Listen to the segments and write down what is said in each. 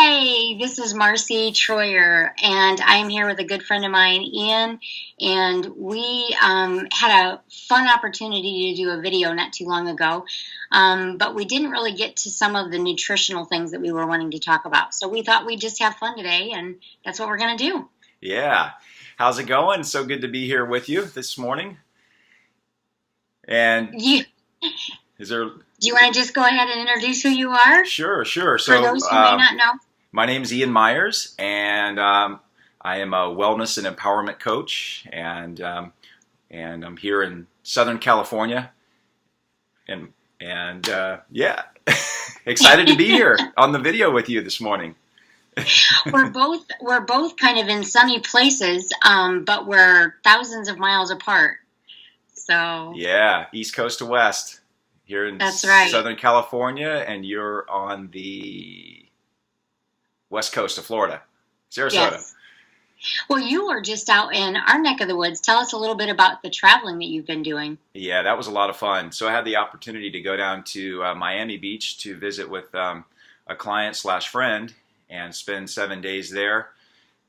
Hey, this is Marcie Troyer, and I'm here with a good friend of mine, Ian. And we had a fun opportunity to do a video not too long ago, but we didn't really get to some of the nutritional things that we were wanting to talk about. So we thought we'd just have fun today, and that's what we're going to do. Yeah. How's it going? So good to be here with you this morning. And You, is there? do you want to just go ahead and introduce who you are Sure. for So those who may not know? my name's Ian Myers, and I am a wellness and empowerment coach, and I'm here in Southern California, and yeah, excited to be here on the video with you this morning. We're both kind of in sunny places, but we're thousands of miles apart. So Yeah, East Coast to West, here in that's right. Southern California, and you're on the West Coast of Florida, Sarasota. Yes. Well, you were just out in our neck of the woods. Tell us a little bit about the traveling that you've been doing. Yeah, that was a lot of fun. So I had the opportunity to go down to Miami Beach to visit with a client slash friend and spend 7 days there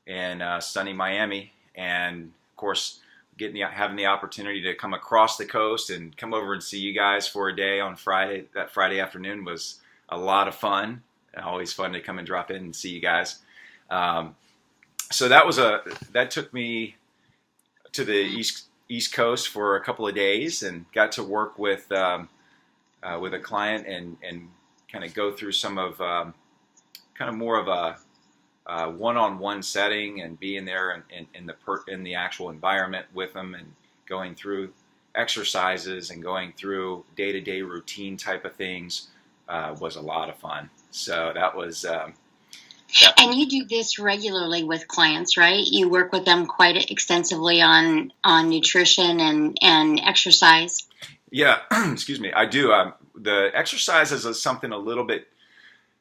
in sunny Miami. And of course, having the opportunity to come across the coast and come over and see you guys for a day on Friday. That Friday afternoon was a lot of fun. Always fun to come and drop in and see you guys. So that took me to the East Coast for a couple of days and got to work with a client and kind of go through some of kind of more of a one-on-one setting and being there in the actual environment with them and going through exercises and going through day-to-day routine type of things was a lot of fun. So that was. And you do this regularly with clients, right? You work with them quite extensively on nutrition and exercise. Yeah, excuse me. I do. The exercise is something a little bit.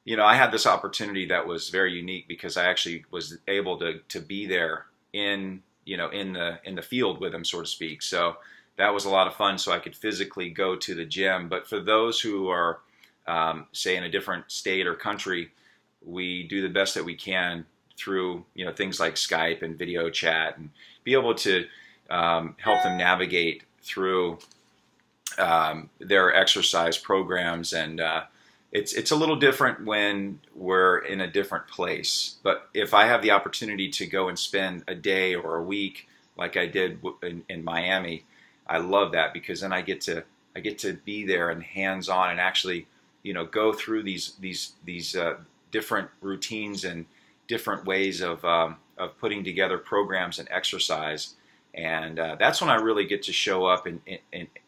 I had this opportunity that was very unique because I actually was able to be there in the field with them, so to speak. So that was a lot of fun. So I could physically go to the gym. But for those who are say in a different state or country, we do the best that we can through things like Skype and video chat and be able to help them navigate through their exercise programs. And it's a little different when we're in a different place. But if I have the opportunity to go and spend a day or a week like I did in Miami, I love that because then I get to be there and hands on and actually go through these different routines and different ways of putting together programs and exercise, and that's when I really get to show up and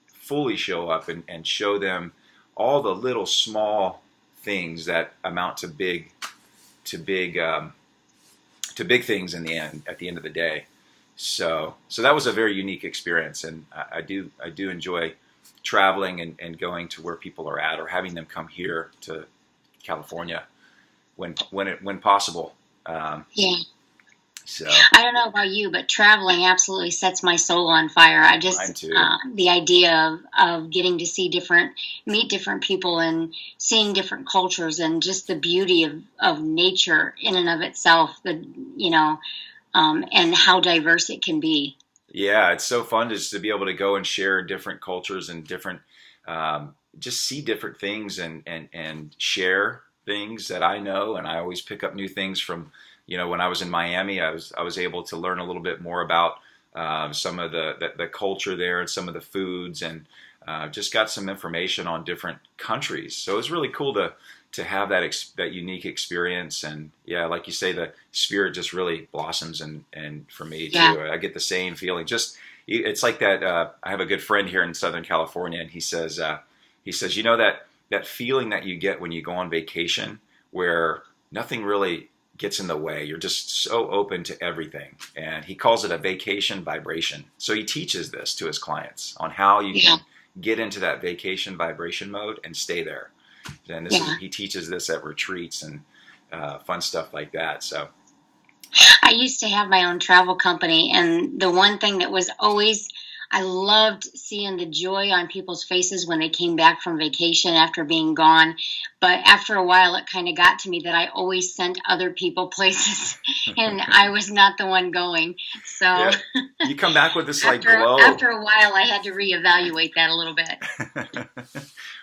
fully show up and show them all the little small things that amount to big things in the end at the end of the day. So that was a very unique experience, and I do enjoy traveling and going to where people are at or having them come here to California when possible. Yeah. So I don't know about you, but traveling absolutely sets my soul on fire. I mine just too. the idea of getting to meet different people and seeing different cultures and just the beauty of nature in and of itself, and how diverse it can be. Yeah, it's so fun just to be able to go and share different cultures and different, just see different things and share things that I know. And I always pick up new things from, when I was in Miami, I was able to learn a little bit more about some of the culture there and some of the foods, and just got some information on different countries. So it was really cool to have that unique experience. And yeah, like you say, the spirit just really blossoms and for me too, Yeah. I get the same feeling. Just it's like that. I have a good friend here in Southern California, and he says that feeling that you get when you go on vacation, where nothing really gets in the way. You're just so open to everything, and he calls it a vacation vibration. So he teaches this to his clients on how you Yeah. can get into that vacation vibration mode and stay there. And Yeah. he teaches this at retreats and fun stuff like that. So I used to have my own travel company, and the one thing that was always I loved seeing the joy on people's faces when they came back from vacation after being gone. But after a while, it kind of got to me that I always sent other people places, and I was not the one going. So Yeah. You come back with this like after glow. a while, I had to reevaluate that a little bit.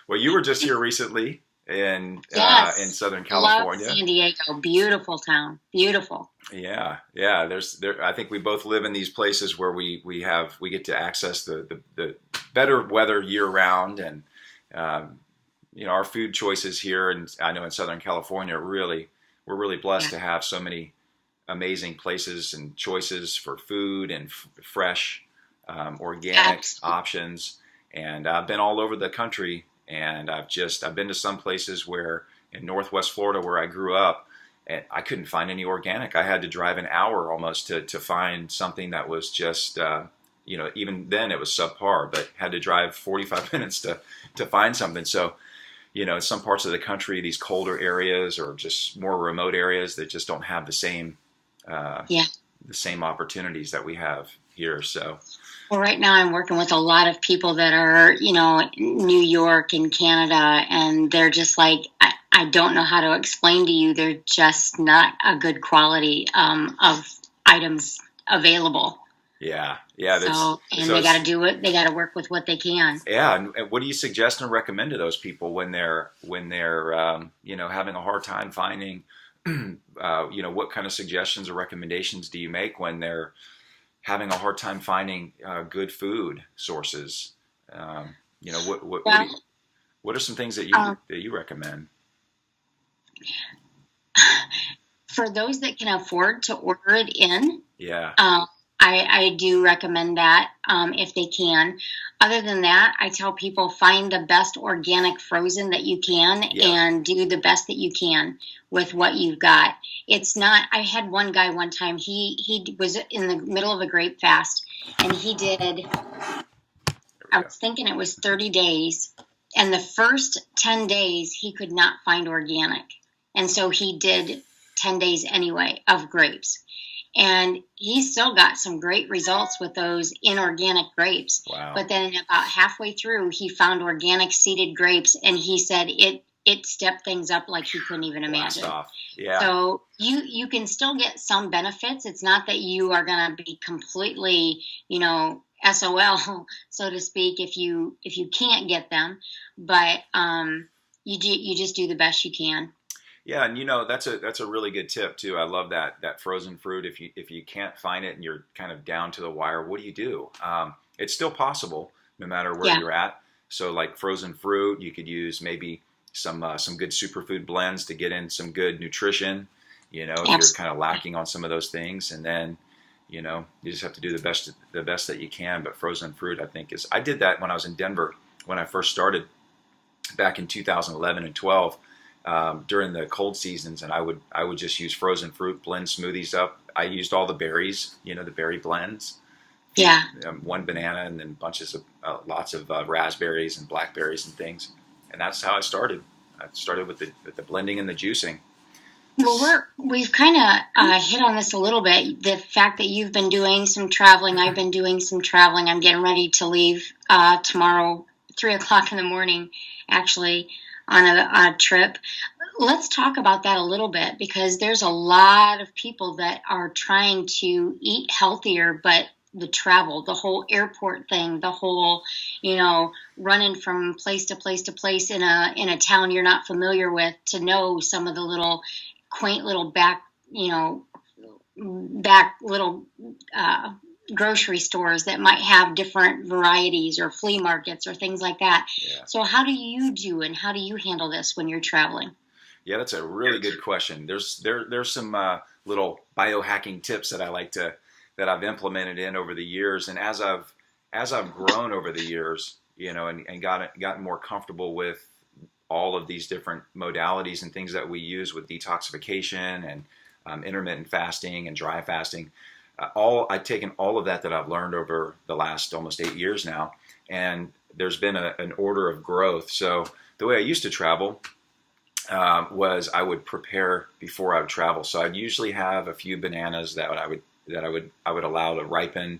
Well, you were just here recently in Yes, Southern love California. San Diego. Beautiful town. Beautiful. Yeah, yeah. I think we both live in these places where we get to access the better weather year round, and um, our food choices here, and I know in Southern California, we're really blessed Yeah, to have so many amazing places and choices for food and fresh, organic absolutely. options. And I've been all over the country, and I've been to some places where in Northwest Florida where I grew up, and I couldn't find any organic. I had to drive an hour almost to find something that was just even then it was subpar, but had to drive 45 minutes to find something. So in some parts of the country, these colder areas or just more remote areas that just don't have uh, Yeah. the same opportunities that we have here. So Well, right now I'm working with a lot of people that are, New York and Canada, and they're just like, I don't know how to explain to you. They're just not a good quality of items available. yeah, yeah, that's So, and so they got to it's do it. They got to work with what they can. yeah. And what do you suggest and recommend to those people when they're having a hard time finding what kind of suggestions or recommendations do you make when they're having a hard time finding good food sources? What do Well, you, what are some things um, that you recommend? for those that can afford to order it in, Yeah, Um, I do recommend that if they can. Other than that, I tell people find the best organic frozen that you can yeah, and do the best that you can with what you've got. It's not. I had one guy one time. He was in the middle of a grape fast, and he did. there we I go. was thinking it was 30 days, and the first 10 days he could not find organic, and so he did 10 days anyway of grapes, and he still got some great results with those inorganic grapes. Wow, But then about halfway through, he found organic seeded grapes, and he said it stepped things up like he couldn't even blast imagine. off. Yeah, So you can still get some benefits. It's not that you are going to be completely, SOL, so to speak, if you can't get them, but you just do the best you can. yeah, and that's a really good tip too. I love that frozen fruit. If you can't find it and you're kind of down to the wire, what do you do? It's still possible no matter where Yeah, you're at. So like frozen fruit, you could use maybe some good superfood blends to get in some good nutrition. If you're kind of absolutely. lacking on some of those things, and then you just have to do the best that you can. But frozen fruit, I think is I did that when I was in Denver when I first started back in 2011 and 12 during the cold seasons, and I would just use frozen fruit, blend smoothies up. I used all the berries, the berry blends, Yeah. one banana and then bunches of lots of raspberries and blackberries and things, and that's how I started. I started with the blending and the juicing. Well, we've kind of hit on this a little bit. The fact that you've been doing some traveling, I've been doing some traveling. I'm getting ready to leave tomorrow, 3 o'clock in the morning, actually, on a trip. Let's talk about that a little bit because there's a lot of people that are trying to eat healthier, but the travel, the whole airport thing, the whole, running from place to place to place in a town you're not familiar with to know some of the little quaint little back little uh, grocery stores that might have different varieties or flea markets or things like that. Yeah. So how do you do and how do you handle this when you're traveling? Yeah, that's a really good question. There's some little biohacking tips that I like to that I've implemented in over the years, and as I've grown over the years, and gotten more comfortable with all of these different modalities and things that we use with detoxification and intermittent fasting and dry fasting. All I've taken all of that I've learned over the last almost 8 years now, and there's been an order of growth. So the way I used to travel was I would prepare before I would travel. So I'd usually have a few bananas that I would allow to ripen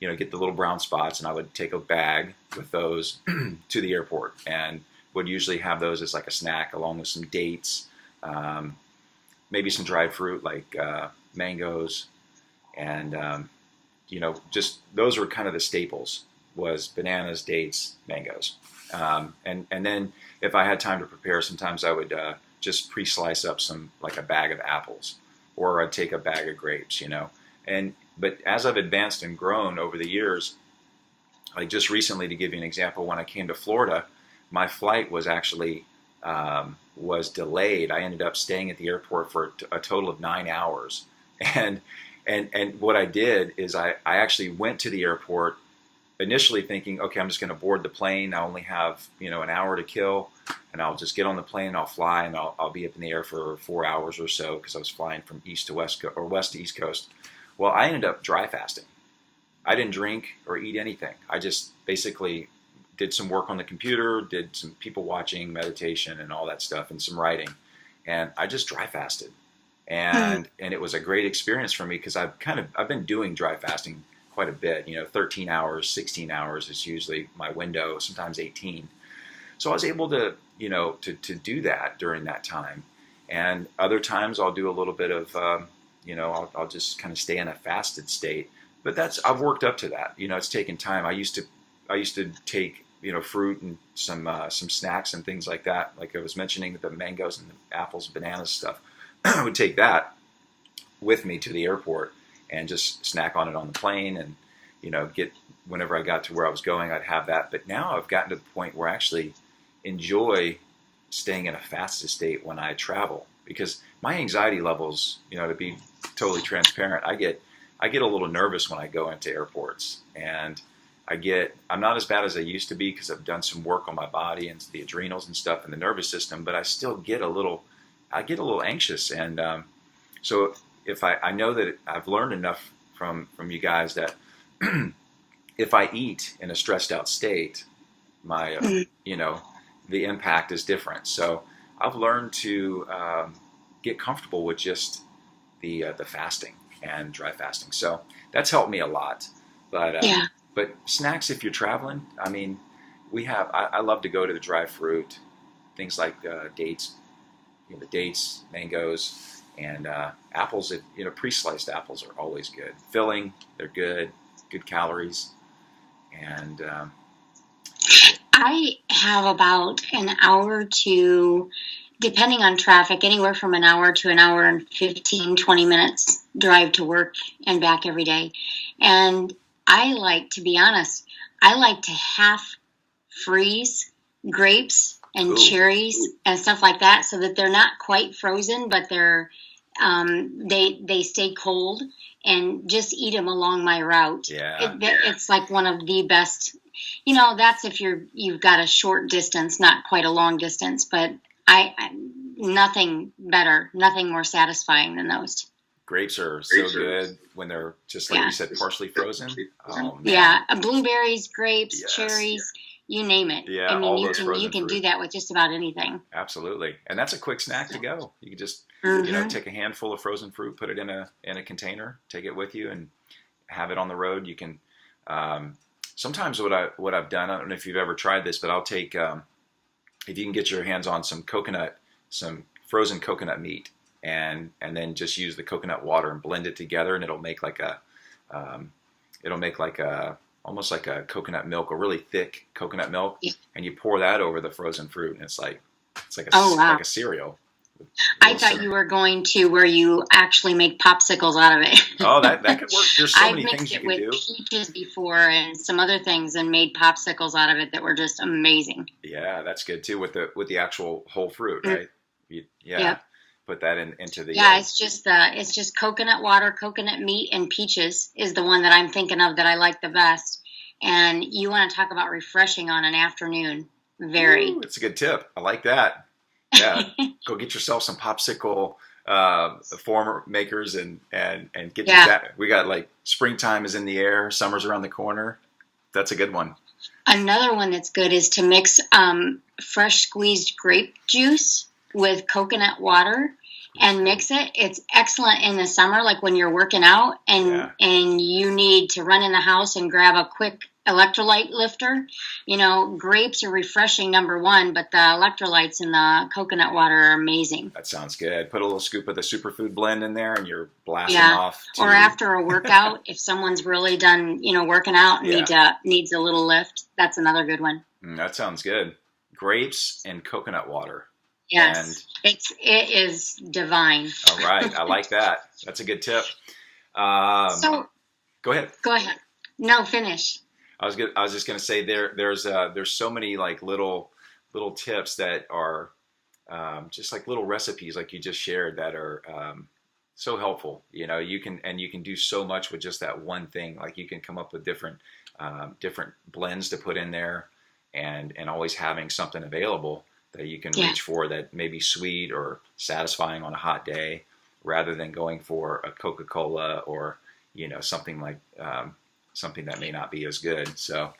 get the little brown spots, and I would take a bag with those to the airport, and would usually have those as like a snack along with some dates, maybe some dried fruit like mangoes, and just those were kind of the staples, was bananas, dates, mangoes, and then if I had time to prepare, sometimes I would just pre-slice up like a bag of apples, or I'd take a bag of grapes, But as I've advanced and grown over the years, like just recently, to give you an example, when I came to Florida, my flight was actually was delayed. I ended up staying at the airport for a total of 9 hours, and what I did is I actually went to the airport initially thinking, okay, I'm just going to board the plane. I only have an hour to kill, and I'll just get on the plane and I'll fly, and I'll be up in the air for 4 hours or so, because I was flying from east to west or west to east coast. Well, I ended up dry fasting. I didn't drink or eat anything. I just basically did some work on the computer, did some people watching, meditation, and all that stuff, and some writing, and I just dry fasted, and it was a great experience for me, because I've been doing dry fasting quite a bit. 13 hours, 16 hours is usually my window, sometimes 18. So I was able to to do that during that time, and other times I'll do a little bit of I'll just kind of stay in a fasted state. But I've worked up to that. It's taken time. I used to take fruit and some snacks and things like that. Like I was mentioning, the mangoes and the apples, bananas stuff. I would take that with me to the airport and just snack on it on the plane, and get, whenever I got to where I was going, I'd have that. But now I've gotten to the point where I actually enjoy staying in a fasted state when I travel, because my anxiety levels, to be totally transparent, I get a little nervous when I go into airports, and I'm not as bad as I used to be, because I've done some work on my body and the adrenals and stuff and the nervous system, but I still get a little anxious. And so if I know that I've learned enough from you guys that if I eat in a stressed out state, my the impact is different. So I've learned to get comfortable with just the fasting and dry fasting. So that's helped me a lot. But snacks, if you're traveling, I mean, I love to go to the dry fruit, things like dates, the dates, mangoes, and apples. Pre-sliced apples are always good. Filling, they're good calories, and I have about an hour to, depending on traffic, anywhere from an hour to an hour and 15, 20 minutes drive to work and back every day. And to be honest, I like to half freeze grapes and cherries and stuff like that, so that they're not quite frozen, but they stay cold, and just eat them along my route. It's like one of the best. That's if you've got a short distance, not quite a long distance, but nothing better, nothing more satisfying than those. Grapes are so good when they're just like you said, partially frozen. Oh, man. Yeah, blueberries, grapes, cherries, you name it. Yeah, I mean, all those you can do that with just about anything. Absolutely, and that's a quick snack to go. You can just take a handful of frozen fruit, put it in a container, take it with you, and have it on the road. You can sometimes what I've done. I don't know if you've ever tried this, but I'll take if you can get your hands on some frozen coconut meat, and then just use the coconut water and blend it together, and it'll make like almost like a coconut milk, a really thick coconut milk, and you pour that over the frozen fruit, and it's like like a cereal. I thought you were going to where you actually make popsicles out of it. Oh, that could work. There's so many things you can do. I've mixed it with peaches before and some other things, and made popsicles out of it that were just amazing. Yeah, that's good too, with the actual whole fruit, right? Yep. Put that into the it's just coconut water, coconut meat, and peaches is the one that I'm thinking of that I like the best. And you want to talk about refreshing on an afternoon. Very. Ooh, that's a good tip. I like that. Yeah. Go get yourself some popsicle former makers and get that. We got like springtime is in the air, summer's around the corner. That's a good one. Another one that's good is to mix fresh squeezed grape juice with coconut water and mix it. It's excellent in the summer, like when you're working out Yeah, and you need to run in the house and grab a quick electrolyte lifter. Grapes are refreshing, number one, but the electrolytes in the coconut water are amazing. that sounds good. Put a little scoop of the superfood blend in there, and you're blasting Yeah. off Or to after a workout, if someone's really done, working out and yeah. needs a little lift, that's another good one. That sounds good. Grapes and coconut water. And Yes. It is divine. all right, I like that. That's a good tip. Um, So Go ahead. go ahead. No, finish. I was just gonna say there's so many like little tips that are just like little recipes like you just shared that are so helpful. You can do so much with just that one thing. Like you can come up with different blends to put in there, and always having something available that you can Yeah. reach for that may be sweet or satisfying on a hot day, rather than going for a Coca-Cola or something like something that may not be as good. So,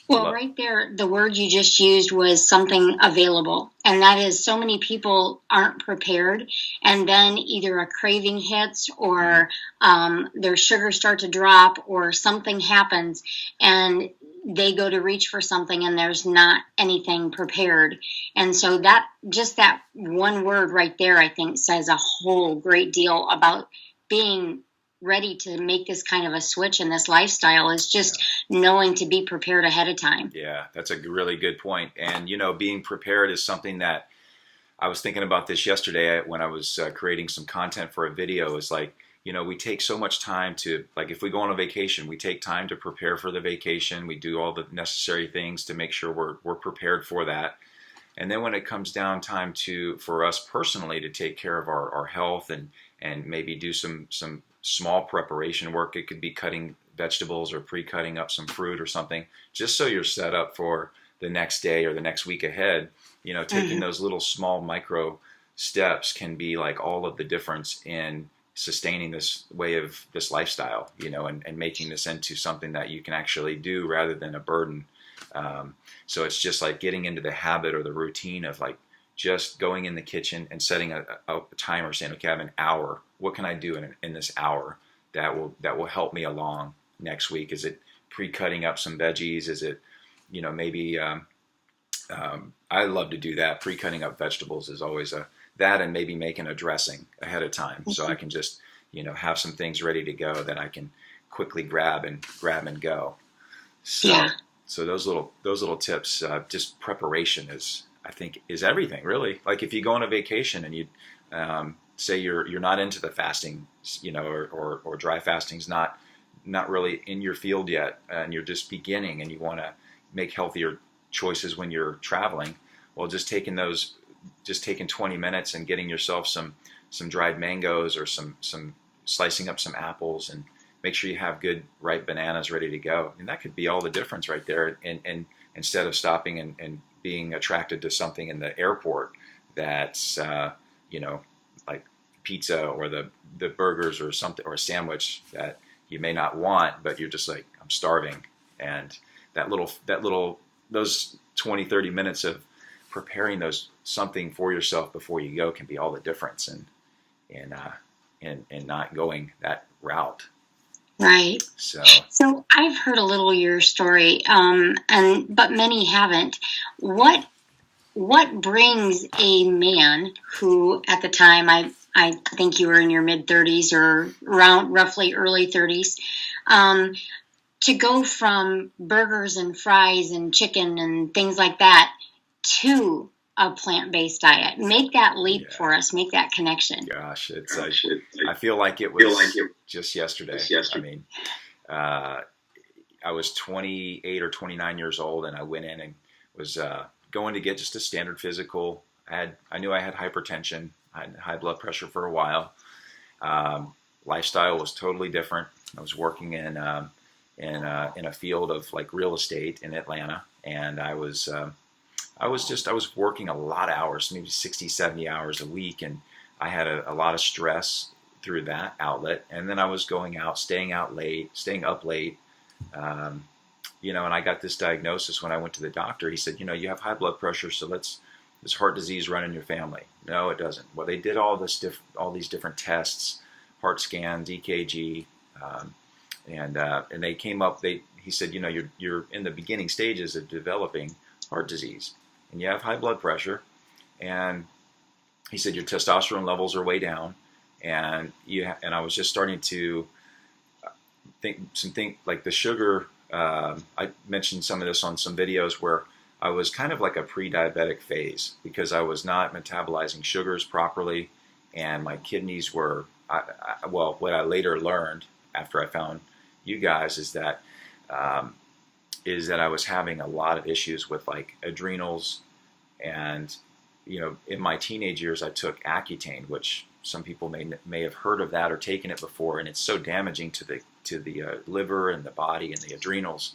Well, love, right there, the word you just used was something available. And that is so many people aren't prepared. And then either a craving hits or their sugars start to drop or something happens and they go to reach for something and there's not anything prepared. And so that one word right there, I think, says a whole great deal about being ready to make this kind of a switch in this lifestyle is just knowing to be prepared ahead of time. yeah, that's a really good point. And being prepared is something that I was thinking about this yesterday when I was creating some content for a video. Is like, we take so much time to, like, if we go on a vacation, we take time to prepare for the vacation. We do all the necessary things to make sure we're prepared for that. And then when it comes down time for us personally to take care of our health and maybe do some small preparation work, it could be cutting vegetables or pre-cutting up some fruit or something, just so you're set up for the next day or the next week ahead. Taking Mm-hmm. those little small micro steps can be like all of the difference in sustaining this lifestyle, and making this into something that you can actually do rather than a burden. So it's just like getting into the habit or the routine of like just going in the kitchen and setting a timer, saying, okay, I have an hour. What can I do in this hour that will help me along next week? Is it pre-cutting up some veggies? Is it, maybe I love to do that. Pre-cutting up vegetables is always that, and maybe making a dressing ahead of time, so I can just have some things ready to go that I can quickly grab and go. So Yeah. so those little tips, just preparation I think is everything really. Like if you go on a vacation and you say you're not into the fasting, or dry fasting's not really in your field yet, and you're just beginning and you want to make healthier choices when you're traveling. Well, just taking 20 minutes and getting yourself some dried mangoes or some slicing up some apples, and make sure you have good ripe bananas ready to go. And that could be all the difference right there. And instead of stopping and being attracted to something in the airport that's like pizza or the burgers or something, or a sandwich that you may not want, but you're just like, I'm starving. And those 20-30 minutes of preparing something for yourself before you go can be all the difference in not going that route. Right. So So I've heard a little of your story, but many haven't. What brings a man who, at the time, I think you were in your mid-30s or around roughly early 30s, to go from burgers and fries and chicken and things like that to a plant-based diet? Make that leap yeah, for us. Make that connection. gosh, I feel like it was just yesterday. I mean, I was 28 or 29 years old, and I went in and was going to get just a standard physical. I knew I had hypertension. I had high blood pressure for a while. Lifestyle was totally different. I was working in a field of like real estate in Atlanta, and I was working a lot of hours, maybe 60, 70 hours a week, and I had a lot of stress through that outlet. And then I was going out, staying up late, and I got this diagnosis when I went to the doctor. He said, you have high blood pressure, so let's does heart disease run in your family? No, it doesn't. Well, they did all all these different tests, heart scans, EKG, um, and they came up. He said, you know, you're in the beginning stages of developing heart disease, and you have high blood pressure, and he said your testosterone levels are way down, and and I was just starting to think like the sugar. I mentioned some of this on some videos where I was kind of like a pre-diabetic phase because I was not metabolizing sugars properly, and my kidneys were. Well, what I later learned after I found you guys um, is that I was having a lot of issues with like adrenals, and you know, in my teenage years, I took Accutane, which some people may have heard of that or taken it before, and it's so damaging to the liver and the body and the adrenals.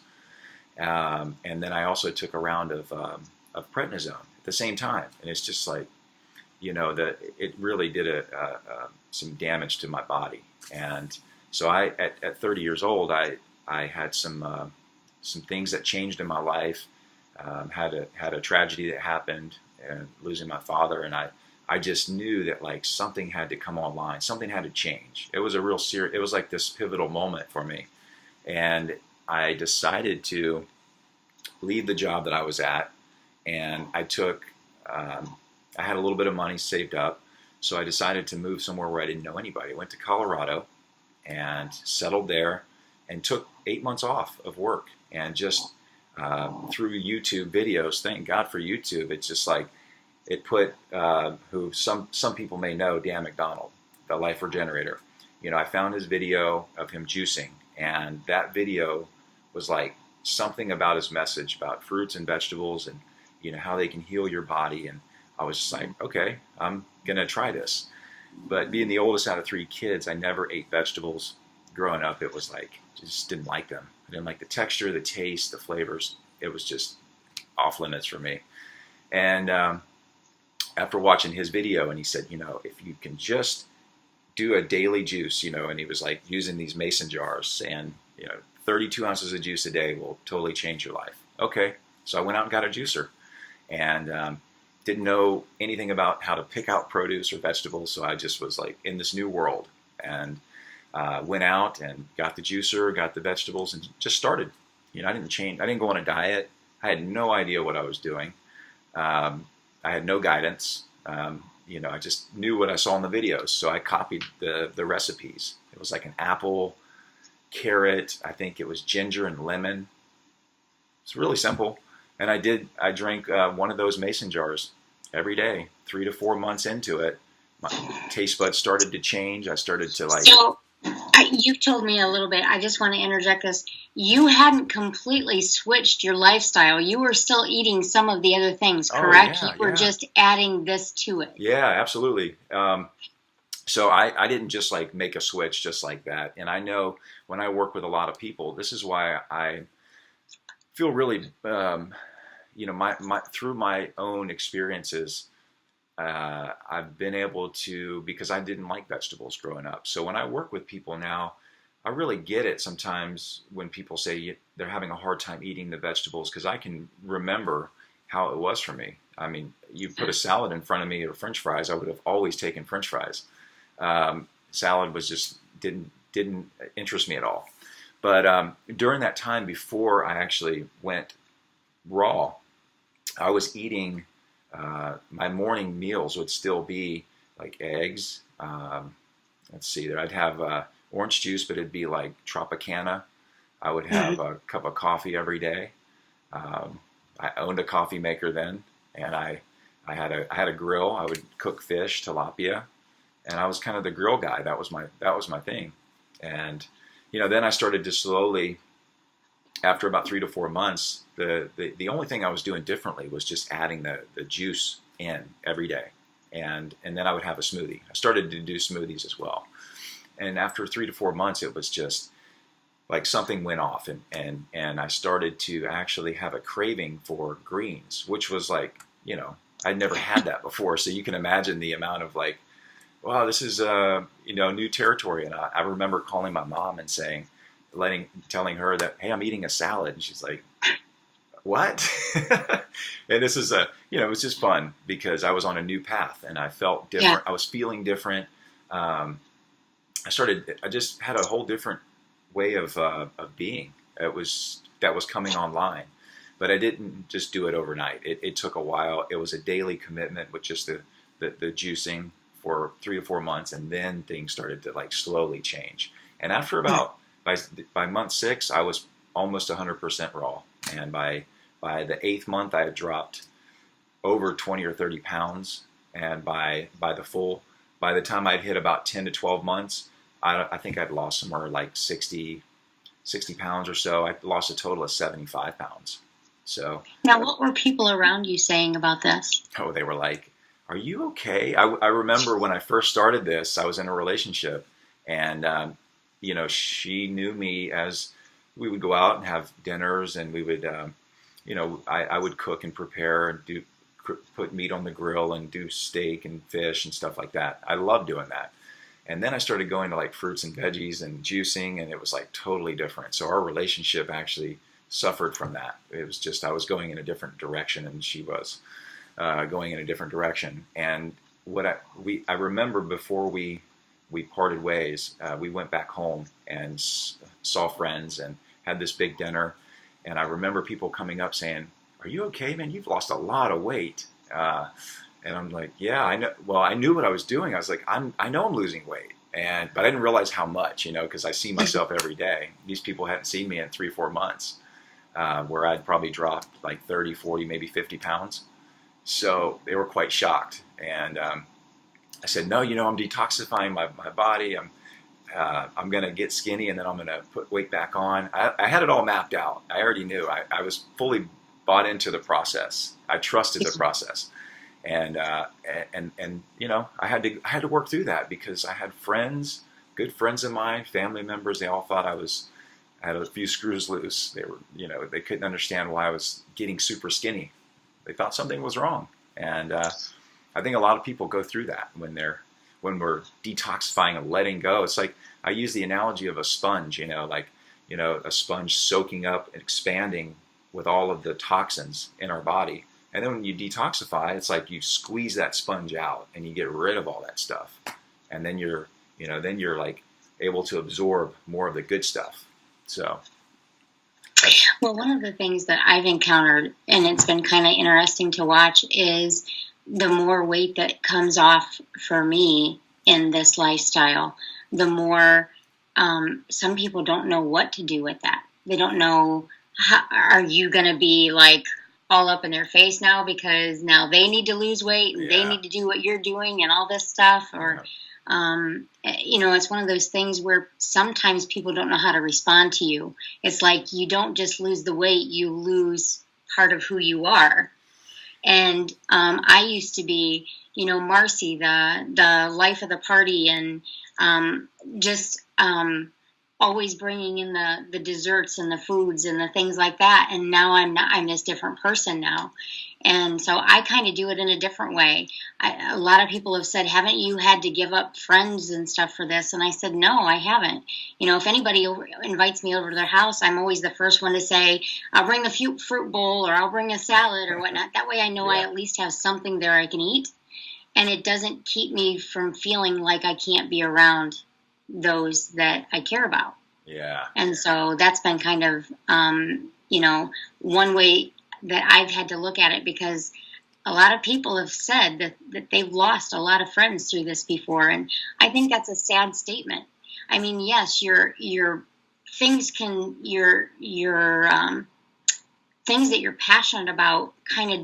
And then I also took a round of prednisone at the same time, and it's just like, you know, it really did some damage to my body. And so at 30 years old, I had some things that changed in my life. Had a tragedy that happened, and losing my father, and I just knew that like something had to come online, something had to change. It was a real serious. It was like this pivotal moment for me, and I decided to leave the job that I was at, and I took. I had a little bit of money saved up, so I decided to move somewhere where I didn't know anybody. I went to Colorado and settled there, and took 8 months off of work, and just through YouTube videos. Thank God for YouTube. It's just like it put who some people may know, Dan McDonald, the Life Regenerator. You know, I found his video of him juicing, and that video was like something about his message about fruits and vegetables, and you know how they can heal your body. And I was just like, okay, I'm gonna try this. But being the oldest out of 3 kids, I never ate vegetables growing up. It was like, just didn't like them. I didn't like the texture, the taste, the flavors. It was just off limits for me. And after watching his video, and he said, you know, if you can just do a daily juice, you know, and he was like using these mason jars, and, you know, 32 ounces of juice a day will totally change your life. Okay. So I went out and got a juicer, and didn't know anything about how to pick out produce or vegetables. So I just was like in this new world, and went out and got the juicer, got the vegetables, and just started. You know, I didn't change. I didn't go on a diet. I had no idea what I was doing. I had no guidance. You know, I just knew what I saw in the videos. So I copied the recipes. It was like an apple, carrot. I think it was ginger and lemon. It's really simple. And I drank one of those mason jars every day, 3 to 4 months into it. My taste buds started to change. I started to like. So you've told me a little bit. I just want to interject this. You hadn't completely switched your lifestyle. You were still eating some of the other things, correct? Oh, yeah, You were just adding this to it. Yeah, absolutely. So I didn't just like make a switch just like that. And I know when I work with a lot of people, this is why I feel really, you know, through my own experiences, I've been able to, because I didn't like vegetables growing up. So when I work with people now, I really get it sometimes when people say they're having a hard time eating the vegetables, because I can remember how it was for me. I mean, you put a salad in front of me or French fries, I would have always taken French fries. Salad was just didn't interest me at all. But during that time before I actually went raw, I was eating. My morning meals would still be like eggs. Let's see, there I'd have orange juice, but it'd be like Tropicana. I would have a cup of coffee every day. I owned a coffee maker then, and I had a grill. I would cook fish, tilapia, and I was kind of the grill guy. That was my thing. And you know, then I started to slowly, after about 3 to 4 months, the only thing I was doing differently was just adding the juice in every day, and then I would have a smoothie. I started to do smoothies as well, and after 3 to 4 months, it was just like something went off, and I started to actually have a craving for greens, which was like, you know, I'd never had that before. So you can imagine the amount of like, wow, this is you know, new territory. And I remember calling my mom and telling her that, hey, I'm eating a salad, and she's like, what? And this is a, it was just fun because I was on a new path and I felt Yeah. different. I was feeling different. Um, I just had a whole different way of being. That was coming online, but I didn't just do it overnight. It took a while. It was a daily commitment with just the juicing for 3 to 4 months, and then things started to like slowly change. And after about by month 6, I was almost 100% raw, and by the 8th month, I had dropped over 20 or 30 pounds, and by the time I'd hit about 10 to 12 months, I think I'd lost somewhere like 60 pounds or so. I lost a total of 75 pounds. So, Now, what were people around you saying about this? oh, they were like, "Are you okay?" I remember when I first started this, I was in a relationship, and she knew me as we would go out and have dinners, and we would, I would cook and prepare and put meat on the grill and do steak and fish and stuff like that. I loved doing that. And then I started going to like fruits and veggies and juicing, and it was like totally different. So our relationship actually suffered from that. It was just I was going in a different direction, and she was going in a different direction. And I remember before we parted ways, we went back home and saw friends and had this big dinner. And I remember people coming up saying, "Are you okay, man? You've lost a lot of weight." And I'm like, "Yeah, I know." Well, I knew what I was doing. I was like, I know I'm losing weight, but I didn't realize how much, because I see myself every day. These people hadn't seen me in 3, 4 months, where I'd probably dropped like 30, 40, maybe 50 pounds. So they were quite shocked. And I said, "No, I'm detoxifying my body. I'm going to get skinny, and then I'm going to put weight back on." I had it all mapped out. I already knew. I was fully bought into the process. I trusted the process. And I had to work through that because I had friends, good friends of mine, family members. They all thought I had a few screws loose. They were, they couldn't understand why I was getting super skinny. They thought something was wrong. And I think a lot of people go through that when we're detoxifying and letting go. It's like I use the analogy of a sponge. A sponge soaking up and expanding with all of the toxins in our body. And then when you detoxify, it's like you squeeze that sponge out and you get rid of all that stuff. And then you're like able to absorb more of the good stuff. So. Well, one of the things that I've encountered, and it's been kind of interesting to watch, is the more weight that comes off for me in this lifestyle, the more some people don't know what to do with that. They don't know, are you going to be like all up in their face now because now they need to lose weight and they need to do what you're doing and all this stuff, or it's one of those things where sometimes people don't know how to respond to you. It's like you don't just lose the weight, you lose part of who you are. And I used to be, Marcie, the life of the party, and just always bringing in the desserts and the foods and the things like that. And now I'm this different person now. And so I kind of do it in a different way. A lot of people have said, "Haven't you had to give up friends and stuff for this?" And I said, "No, I haven't." If anybody invites me over to their house, I'm always the first one to say, "I'll bring the fruit bowl," or "I'll bring a salad," or whatnot. That way I know I at least have something there I can eat. And it doesn't keep me from feeling like I can't be around those that I care about. Yeah. And so that's been kind of, one way that I've had to look at it, because a lot of people have said that they've lost a lot of friends through this before. And I think that's a sad statement. I mean, yes, your things your things that you're passionate about kind of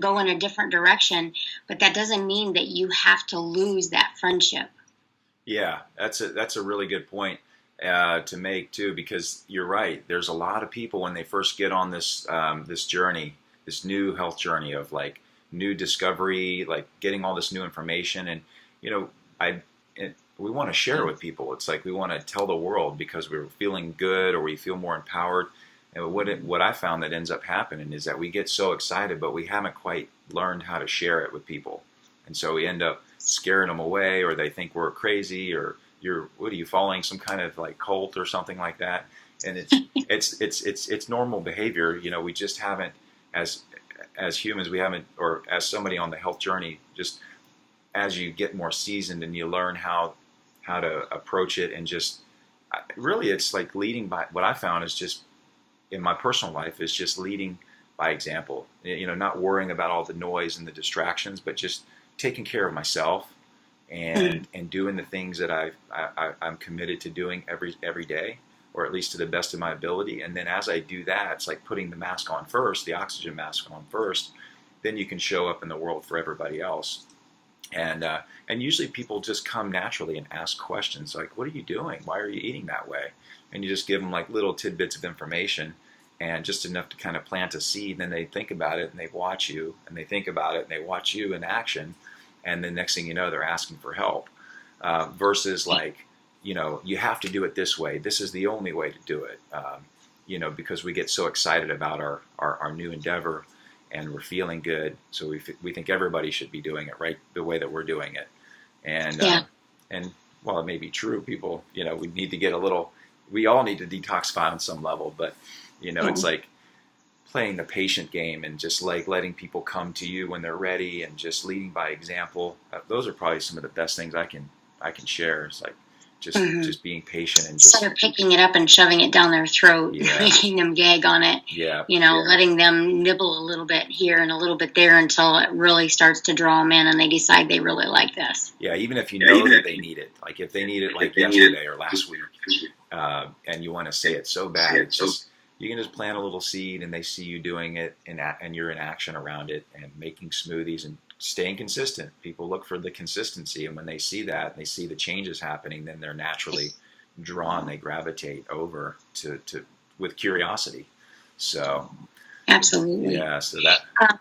go in a different direction, but that doesn't mean that you have to lose that friendship. Yeah, that's a really good point to make too, because you're right. There's a lot of people when they first get on this journey, this new health journey of like new discovery, like getting all this new information, and we want to share it with people. It's like we want to tell the world because we're feeling good or we feel more empowered. And what I found that ends up happening is that we get so excited, but we haven't quite learned how to share it with people, and so we end up scaring them away, or they think we're crazy, or what are you following some kind of like cult or something like that? and it's normal behavior. You know, we just haven't, as humans, we haven't, or as somebody on the health journey, just as you get more seasoned and you learn how to approach it, and just really, it's like leading by, what I found is just in my personal life is just leading by example. You know, not worrying about all the noise and the distractions, but just taking care of myself and doing the things that I'm committed to doing every day, or at least to the best of my ability. And then as I do that, it's like putting the mask on first, the oxygen mask on first. Then you can show up in the world for everybody else. And usually people just come naturally and ask questions like, "What are you doing? Why are you eating that way?" And you just give them like little tidbits of information, and just enough to kind of plant a seed. And then they think about it, and they watch you, and they think about it, and they watch you in action. And the next thing you know, they're asking for help. Versus like, you know, you have to do it this way. This is the only way to do it. You know, because we get so excited about our new endeavor, and we're feeling good, so we think everybody should be doing it right the way that we're doing it. And while it may be true, people, you know, we all need to detoxify on some level, but you know, it's like playing the patient game, and just like letting people come to you when they're ready, and just leading by example. Those are probably some of the best things I can share. It's like just being patient, and instead of picking it up and shoving it down their throat, making them gag on it. You know, letting them nibble a little bit here and a little bit there until it really starts to draw them in, and they decide they really like this. Yeah, even if you know that they need it, like if they need it like yesterday or last week, and you want to say it so bad, it's just, you can just plant a little seed, and they see you doing it, and you're in action around it, and making smoothies and staying consistent. People look for the consistency, and when they see that, and they see the changes happening, then they're naturally drawn. They gravitate over to with curiosity. So, absolutely, yeah. So that.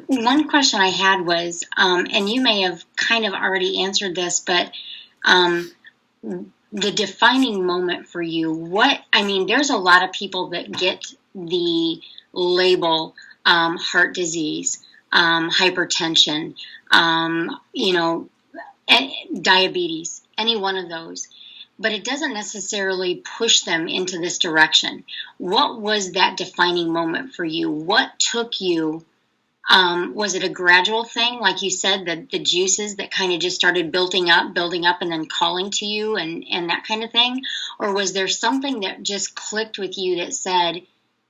One question I had was, and you may have kind of already answered this, but the defining moment for you, there's a lot of people that get the label heart disease, hypertension, you know, diabetes, any one of those, but it doesn't necessarily push them into this direction. What was that defining moment for you? What took you? Was it a gradual thing, like you said, the juices that kind of just started building up, and then calling to you, and that kind of thing? Or was there something that just clicked with you that said,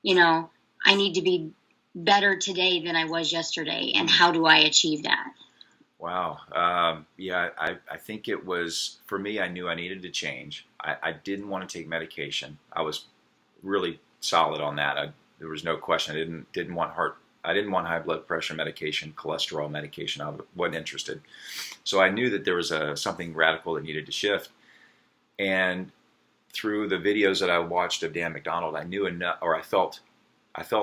you know, I need to be better today than I was yesterday, and how do I achieve that? Wow. Yeah, I think it was, for me, I knew I needed to change. I didn't want to take medication. I was really solid on that. There was no question. I didn't want high blood pressure medication, cholesterol medication. I wasn't interested. So I knew that there was something radical that needed to shift. And through the videos that I watched of Dan McDonald, I knew enough, or I felt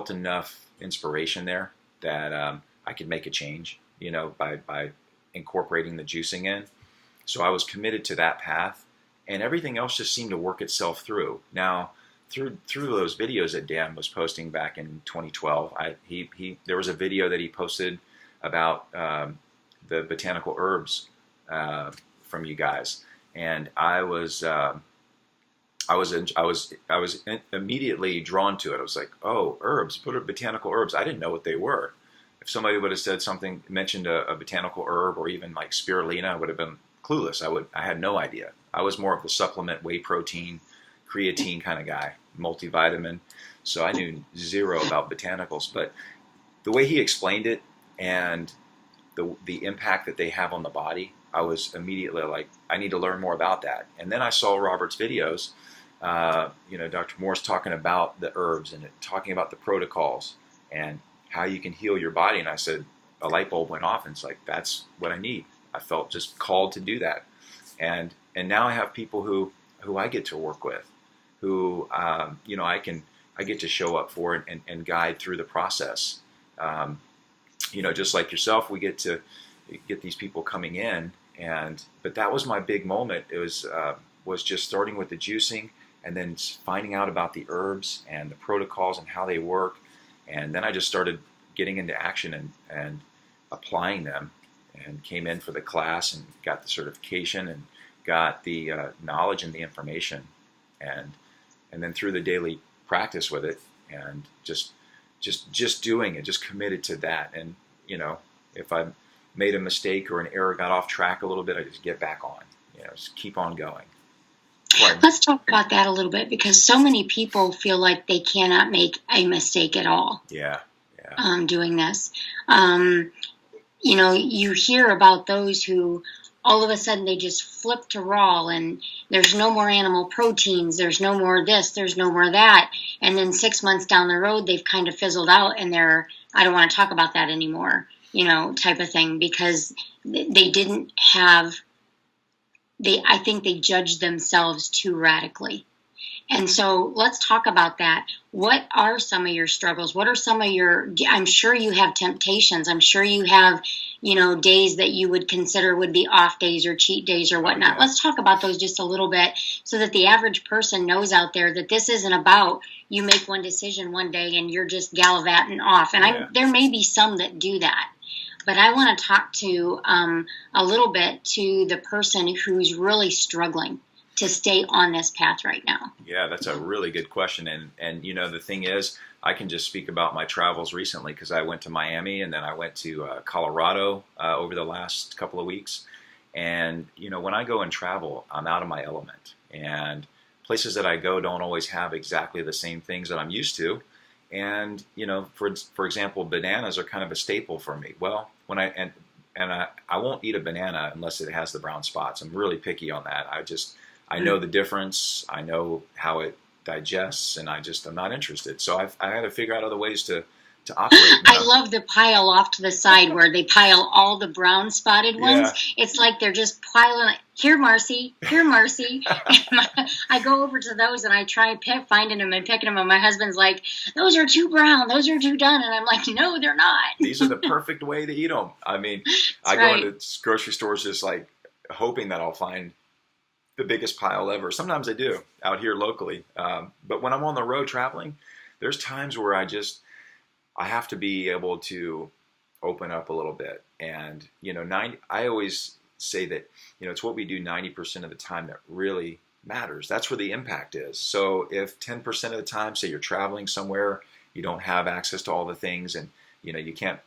enough inspiration there that I could make a change, you know, by incorporating the juicing in. So I was committed to that path, and everything else just seemed to work itself through. Now, through those videos that Dan was posting back in 2012, there was a video that he posted about the botanical herbs from you guys, and I was immediately drawn to it. I was like, oh, herbs, what are botanical herbs? I didn't know what they were. If somebody would have said something, mentioned a botanical herb, or even like spirulina, I would have been clueless. I had no idea. I was more of the supplement, whey protein, creatine kind of guy, multivitamin. So I knew zero about botanicals. But the way he explained it, and the impact that they have on the body, I was immediately like, I need to learn more about that. And then I saw Robert's videos, you know, Dr. Morse talking about the herbs and talking about the protocols and how you can heal your body. And I said, a light bulb went off, and it's like, that's what I need. I felt just called to do that. And now I have people who I get to work with, who, you know, I get to show up for and guide through the process. You know, just like yourself, we get to get these people coming in, but that was my big moment. It was just starting with the juicing, and then finding out about the herbs and the protocols and how they work. And then I just started getting into action and applying them, and came in for the class and got the certification and got the knowledge and the information. And and then through the daily practice with it, and just doing it, just committed to that. And if I made a mistake or an error, got off track a little bit, I just get back on. Just keep on going. Right. Let's talk about that a little bit, because so many people feel like they cannot make a mistake at all. Yeah. Doing this. You hear about those who all of a sudden they just flip to raw, and there's no more animal proteins, there's no more this, there's no more that. And then 6 months down the road, they've kind of fizzled out, and I don't want to talk about that anymore, type of thing, because they didn't have, I think they judged themselves too radically. And so let's talk about that. What are some of your struggles? What are some of I'm sure you have temptations. I'm sure you have, days that you would consider would be off days or cheat days or whatnot. Yeah. Let's talk about those just a little bit, so that the average person knows out there that this isn't about you make one decision one day and you're just gallivanting off. And there may be some that do that. But I want to talk to a little bit to the person who's really struggling to stay on this path right now. Yeah, that's a really good question. And the thing is, I can just speak about my travels recently, because I went to Miami and then I went to Colorado over the last couple of weeks. And, when I go and travel, I'm out of my element. And places that I go don't always have exactly the same things that I'm used to. And, for example, bananas are kind of a staple for me. Well, when I won't eat a banana unless it has the brown spots. I'm really picky on that. I know the difference. I know how it digests, and I'm not interested. So I had to figure out other ways to operate. I love the pile off to the side where they pile all the brown spotted ones. Yeah. It's like they're just piling. Here, Marcie. Here, Marcie. I go over to those and I try finding them and picking them. And my husband's like, "Those are too brown. Those are too done." And I'm like, "No, they're not. These are the perfect way to eat them." I mean, I go into grocery stores just like hoping that I'll find the biggest pile ever. Sometimes I do out here locally. But when I'm on the road traveling, there's times where I have to be able to open up a little bit. And, I always say that, it's what we do 90% of the time that really matters. That's where the impact is. So if 10% of the time, say you're traveling somewhere, you don't have access to all the things, and, you can't,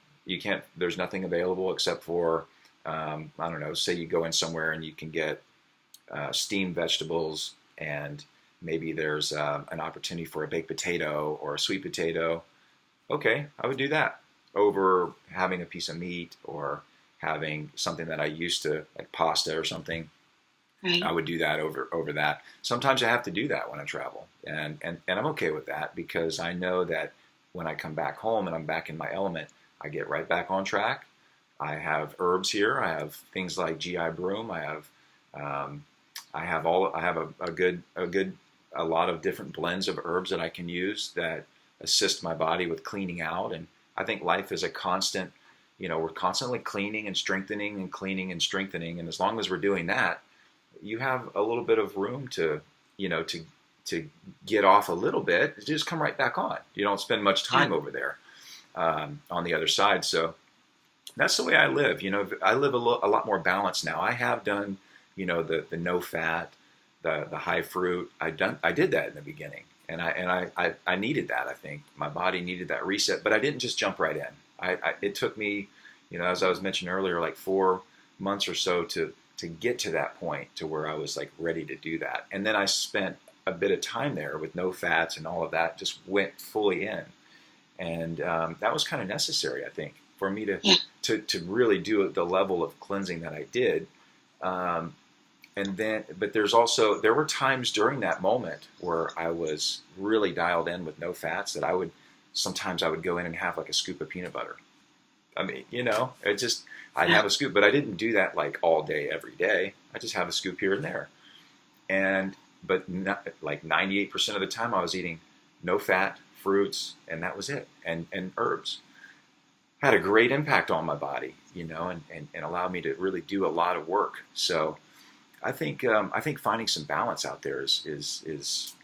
there's nothing available except for, I don't know, say you go in somewhere and you can get steamed vegetables, and maybe there's an opportunity for a baked potato or a sweet potato. Okay, I would do that over having a piece of meat or having something that I used to, like pasta or something. Right. I would do that over that. Sometimes I have to do that when I travel, and I'm okay with that, because I know that when I come back home and I'm back in my element, I get right back on track. I have herbs here. I have things like GI Broom. I have a lot of different blends of herbs that I can use that assist my body with cleaning out. And I think life is a constant, we're constantly cleaning and strengthening and cleaning and strengthening. And as long as we're doing that, you have a little bit of room to get off a little bit, just come right back on. You don't spend much time over there on the other side. So that's the way I live. I live a lot more balanced now. I have done, the no fat, the high fruit. I did that in the beginning, and I needed that. I think my body needed that reset, but I didn't just jump right in. It took me, as I was mentioning earlier, like 4 months or so to get to that point to where I was like ready to do that. And then I spent a bit of time there with no fats and all of that, just went fully in. And that was kind of necessary, I think, for me to really do the level of cleansing that I did. And then, but there were times during that moment where I was really dialed in with no fats that sometimes I would go in and have like a scoop of peanut butter. I mean, I'd have a scoop, but I didn't do that like all day, every day. I just have a scoop here and there. But not, like 98% of the time I was eating no fat, fruits, and that was it. And herbs. Had a great impact on my body, and allowed me to really do a lot of work. So I think finding some balance out there is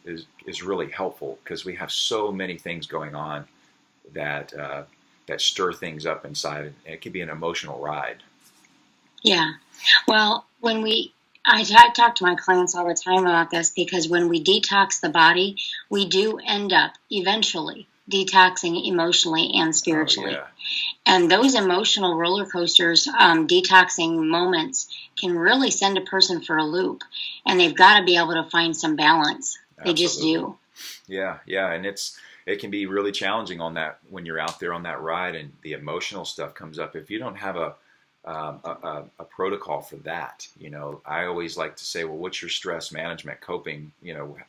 really helpful, because we have so many things going on that stir things up inside, and it can be an emotional ride. Yeah. Well, when we talk to my clients all the time about this because when we detox the body, we do end up eventually detoxing emotionally and Oh spiritually. yeah, And those emotional roller coasters, detoxing moments can really send a person for a loop. And they've got to be able to find some balance. They just absolutely. do. Yeah, yeah, and it can be really challenging on that when you're out there on that ride and the emotional stuff comes up. If you don't have a protocol for that, I always like to say, well, what's your stress management coping?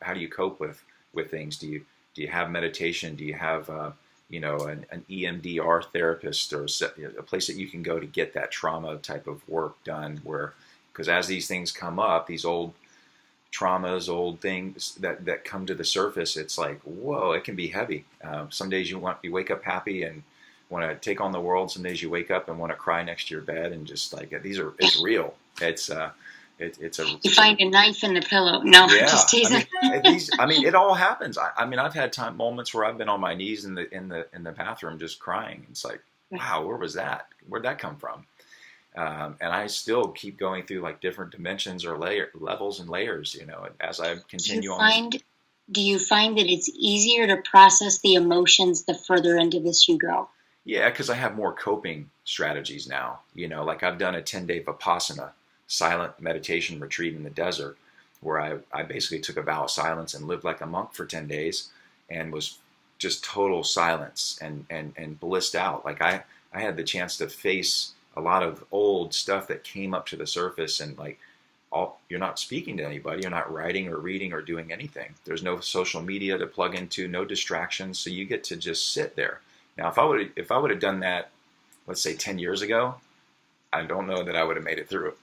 How do you cope with things? Do you have meditation? Do you have an EMDR therapist or a place that you can go to get that trauma type of work done? Where because as these things come up, these old traumas, old things that come to the surface, it's like, whoa, it can be heavy. Some days you wake up happy and want to take on the world. Some days you wake up and want to cry next to your bed and just like it's real. You find a knife in the pillow. No, Yeah. just teasing. It all happens. I've had moments where I've been on my knees in the bathroom just crying. It's like, wow, where was that? Where'd that come from? And I still keep going through like different dimensions or levels and layers, as I continue on. Do you find that it's easier to process the emotions the further into this you go? Yeah, because I have more coping strategies now. Like I've done a 10-day Vipassana silent meditation retreat in the desert where I basically took a vow of silence and lived like a monk for 10 days and was just total silence and blissed out. Like I had the chance to face a lot of old stuff that came up to the surface and like you're not speaking to anybody, you're not writing or reading or doing anything. There's no social media to plug into, no distractions, so you get to just sit there. Now, if I would have done that, let's say 10 years ago, I don't know that I would have made it through.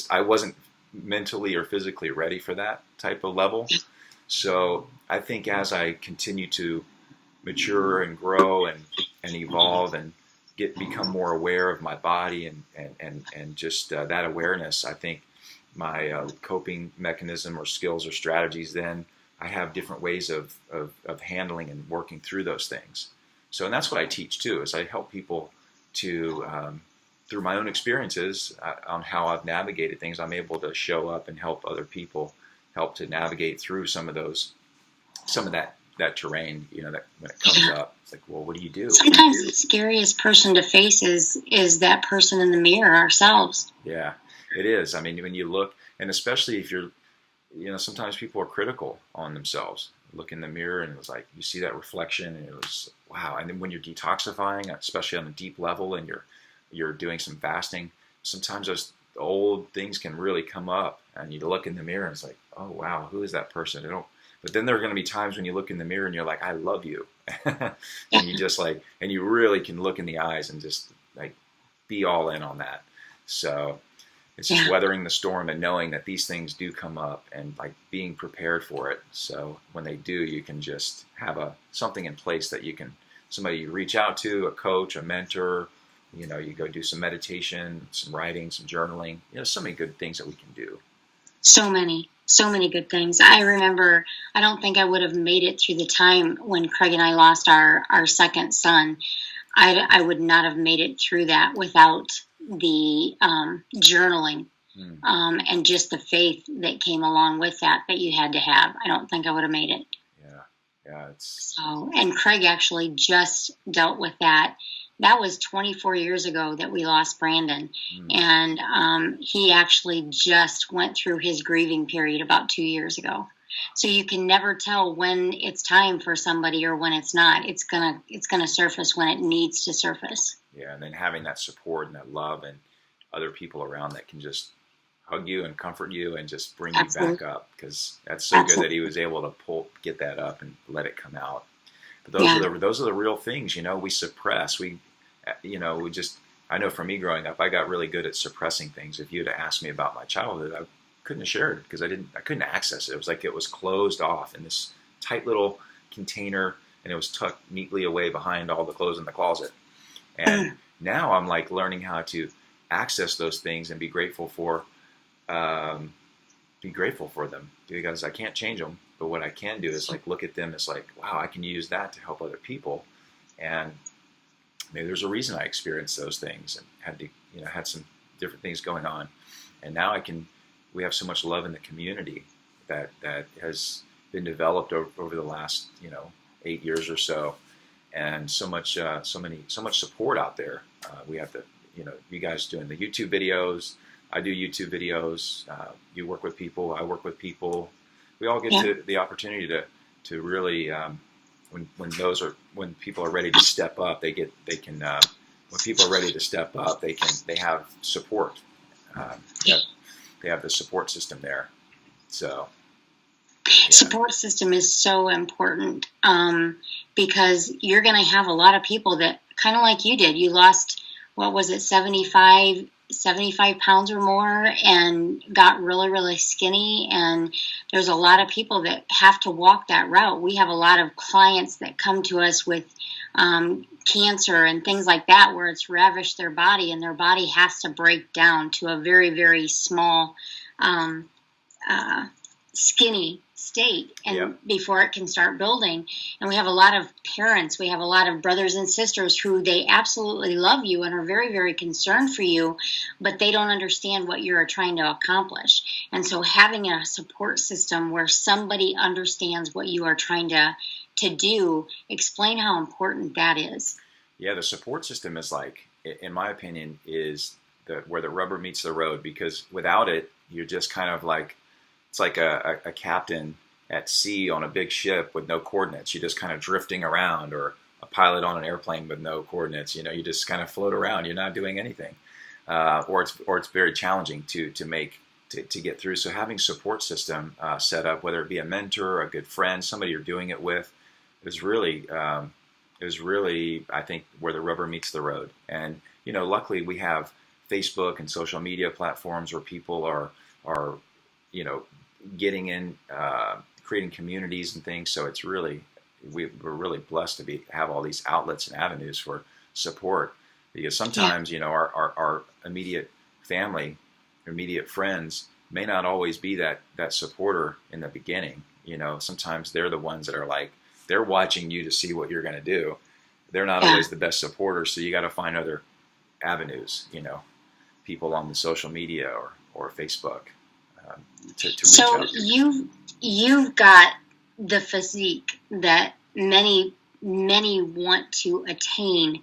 I wasn't mentally or physically ready for that type of level. So I think as I continue to mature and grow and evolve and become more aware of my body and just that awareness, I think my coping mechanism or skills or strategies, then I have different ways of handling and working through those things. So, and that's what I teach too, is I help people to, through my own experiences on how I've navigated things, I'm able to show up and help other people help to navigate through some of that terrain, that when it comes up, it's like, well, what do you do? Sometimes the scariest person to face is that person in the mirror, ourselves. Yeah, it is. When you look, and especially if you're, sometimes people are critical on themselves. Look in the mirror and it was like, you see that reflection and it was, wow. And then when you're detoxifying, especially on a deep level and you're doing some fasting, sometimes those old things can really come up and you look in the mirror and it's like, oh, wow, who is that person? But then there are going to be times when you look in the mirror and you're like, I love you. And you just like, and you really can look in the eyes and just like be all in on that. So it's just weathering the storm and knowing that these things do come up and like being prepared for it. So when they do, you can just have something in place that somebody you reach out to, a coach, a mentor, you go do some meditation, some writing, some journaling, so many good things that we can do. So many good things. I remember, I don't think I would have made it through the time when Craig and I lost our second son. I would not have made it through that without the journaling and just the faith that came along with that you had to have. I don't think I would have made it. Yeah, and Craig actually just dealt with that. That was 24 years ago that we lost Brandon. And he actually just went through his grieving period about 2 years ago. So you can never tell when it's time for somebody or when it's not. It's gonna surface when it needs to surface. Yeah, and then having that support and that love and other people around that can just hug you and comfort you and just bring you back up, because that's so good that he was able to get that up and let it come out. But those are the real things, we suppress. I know for me growing up, I got really good at suppressing things. If you had asked me about my childhood, I couldn't have shared it because I couldn't access it. It was like it was closed off in this tight little container and it was tucked neatly away behind all the clothes in the closet. And now I'm like learning how to access those things and be grateful for them, because I can't change them. But what I can do is like look at them as like, wow, I can use that to help other people. And maybe there's a reason I experienced those things and had some different things going on. And now I can we have so much love in the community that has been developed over the last 8 years or so, and so much support out there. We have you guys doing the YouTube videos. I do YouTube videos. You work with people. I work with people. We all get to the opportunity to really when people are ready to step up, they can when people are ready to step up, they have support. They have the support system there. So support system is so important, because you're going to have a lot of people that kind of like you did. You lost, what was it, 75 pounds or more, and got really, really skinny. And there's a lot of people that have to walk that route. We have a lot of clients that come to us with cancer and things like that, where it's ravished their body, and their body has to break down to a very, very small, skinny state, and before it can start building. And we have a lot of parents, we have a lot of brothers and sisters who they absolutely love you and are very, very concerned for you, but they don't understand what you're trying to accomplish. And so having a support system where somebody understands what you are trying to do, explain how important that is. Yeah, the support system is, like, in my opinion, is where the rubber meets the road, because without it, you're just kind of like, it's like a captain at sea on a big ship with no coordinates. You're just kind of drifting around, or a pilot on an airplane with no coordinates. You just kind of float around. You're not doing anything, or it's very challenging to get through. So having support system set up, whether it be a mentor, a good friend, somebody you're doing it with, is really I think where the rubber meets the road. And luckily we have Facebook and social media platforms where people are getting in, creating communities and things. So it's really, we're really blessed to have all these outlets and avenues for support, because sometimes our immediate family, immediate friends may not always be that supporter in the beginning. Sometimes they're the ones that are like, they're watching you to see what you're going to do. They're not always the best supporters, so you got to find other avenues, people on the social media or Facebook. To reach out. You've got the physique that many want to attain.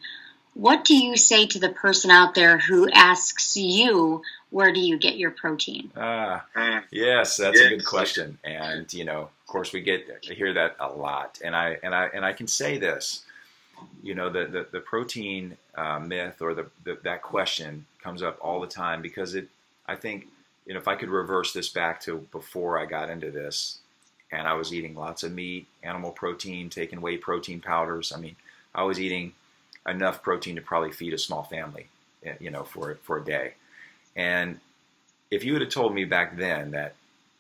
What do you say to the person out there who asks you, where do you get your protein? Yes, that's a good question. And of course, we hear that a lot. And I can say this, the protein myth, or that question comes up all the time, because I think, if I could reverse this back to before I got into this, and I was eating lots of meat, animal protein, taking whey protein powders. I mean, I was eating enough protein to probably feed a small family, for a day. And if you would have told me back then that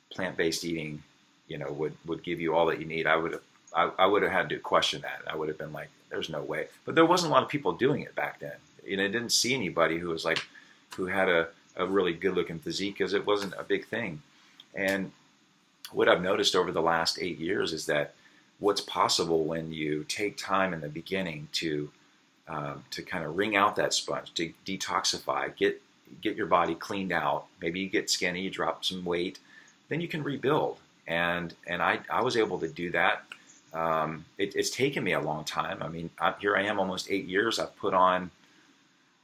plant-based eating, would give you all that you need, I would have had to question that. I would have been like, there's no way. But there wasn't a lot of people doing it back then. I didn't see anybody who had a really good-looking physique, because it wasn't a big thing. And what I've noticed over the last 8 years is that what's possible when you take time in the beginning to kind of wring out that sponge, to detoxify, get your body cleaned out. Maybe you get skinny, you drop some weight, then you can rebuild. And I was able to do that. It's taken me a long time. I mean, here I am, almost 8 years. I've put on,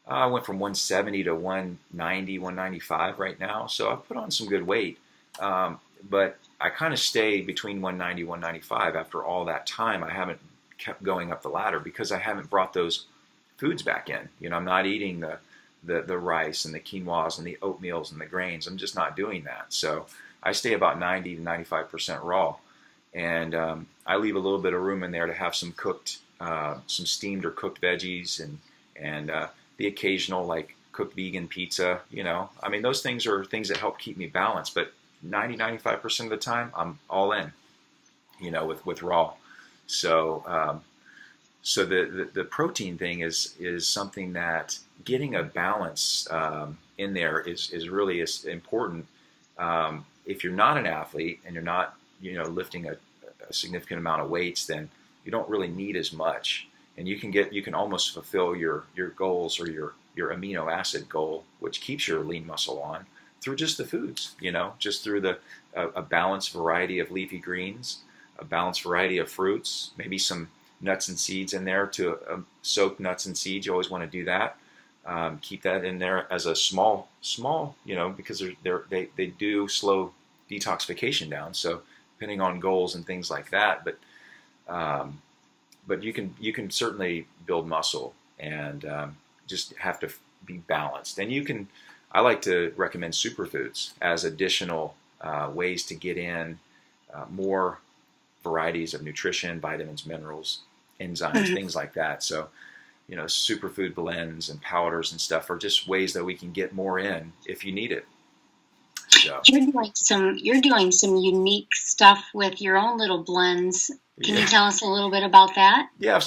I went from 170 to 190, 195 right now. So I've put on some good weight. But I kind of stayed between 190, 195 after all that time. I haven't kept going up the ladder because I haven't brought those foods back in. I'm not eating the rice and the quinoas and the oatmeals and the grains. I'm just not doing that. So I stay about 90 to 95% raw. And I leave a little bit of room in there to have some cooked, some steamed or cooked veggies, and the occasional like cooked vegan pizza. I mean, those things are things that help keep me balanced. But 90-95% of the time, I'm all in, with raw. So the protein thing is something that getting a balance in there is really important. If you're not an athlete and you're not lifting a significant amount of weights, then you don't really need as much, and you can almost fulfill your goals, or your amino acid goal, which keeps your lean muscle on, through just the foods, just through a balanced variety of leafy greens, a balanced variety of fruits, maybe some nuts and seeds in there to soak nuts and seeds. You always want to do that. Keep that in there as a small, because they do slow detoxification down. So depending on goals and things like that, but you can certainly build muscle and just have to be balanced. And I like to recommend superfoods as additional ways to get in more varieties of nutrition, vitamins, minerals, enzymes, things like that. So, superfood blends and powders and stuff are just ways that we can get more in if you need it. So you're doing some unique stuff with your own little blends. Can you tell us a little bit about that? Yeah,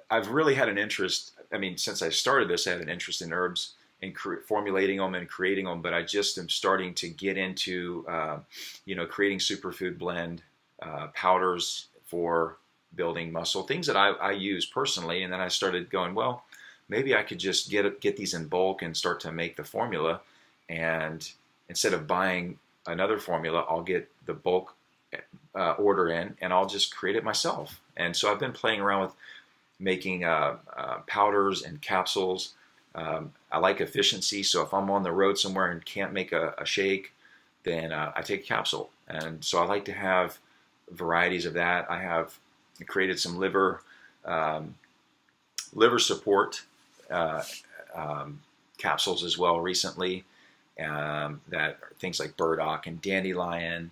I've really had an interest. I mean, since I started this, I had an interest in herbs and formulating them and creating them, but I just am starting to get into, creating superfood blend powders for building muscle, things that I use personally. And then I started going, well, maybe I could just get these in bulk and start to make the formula. And instead of buying another formula, I'll get the bulk order in and I'll just create it myself. And so I've been playing around with making powders and capsules. I like efficiency. So if I'm on the road somewhere and can't make a shake, then I take a capsule. And so I like to have varieties of that. I have created some liver support capsules as well recently. That are things like burdock and dandelion.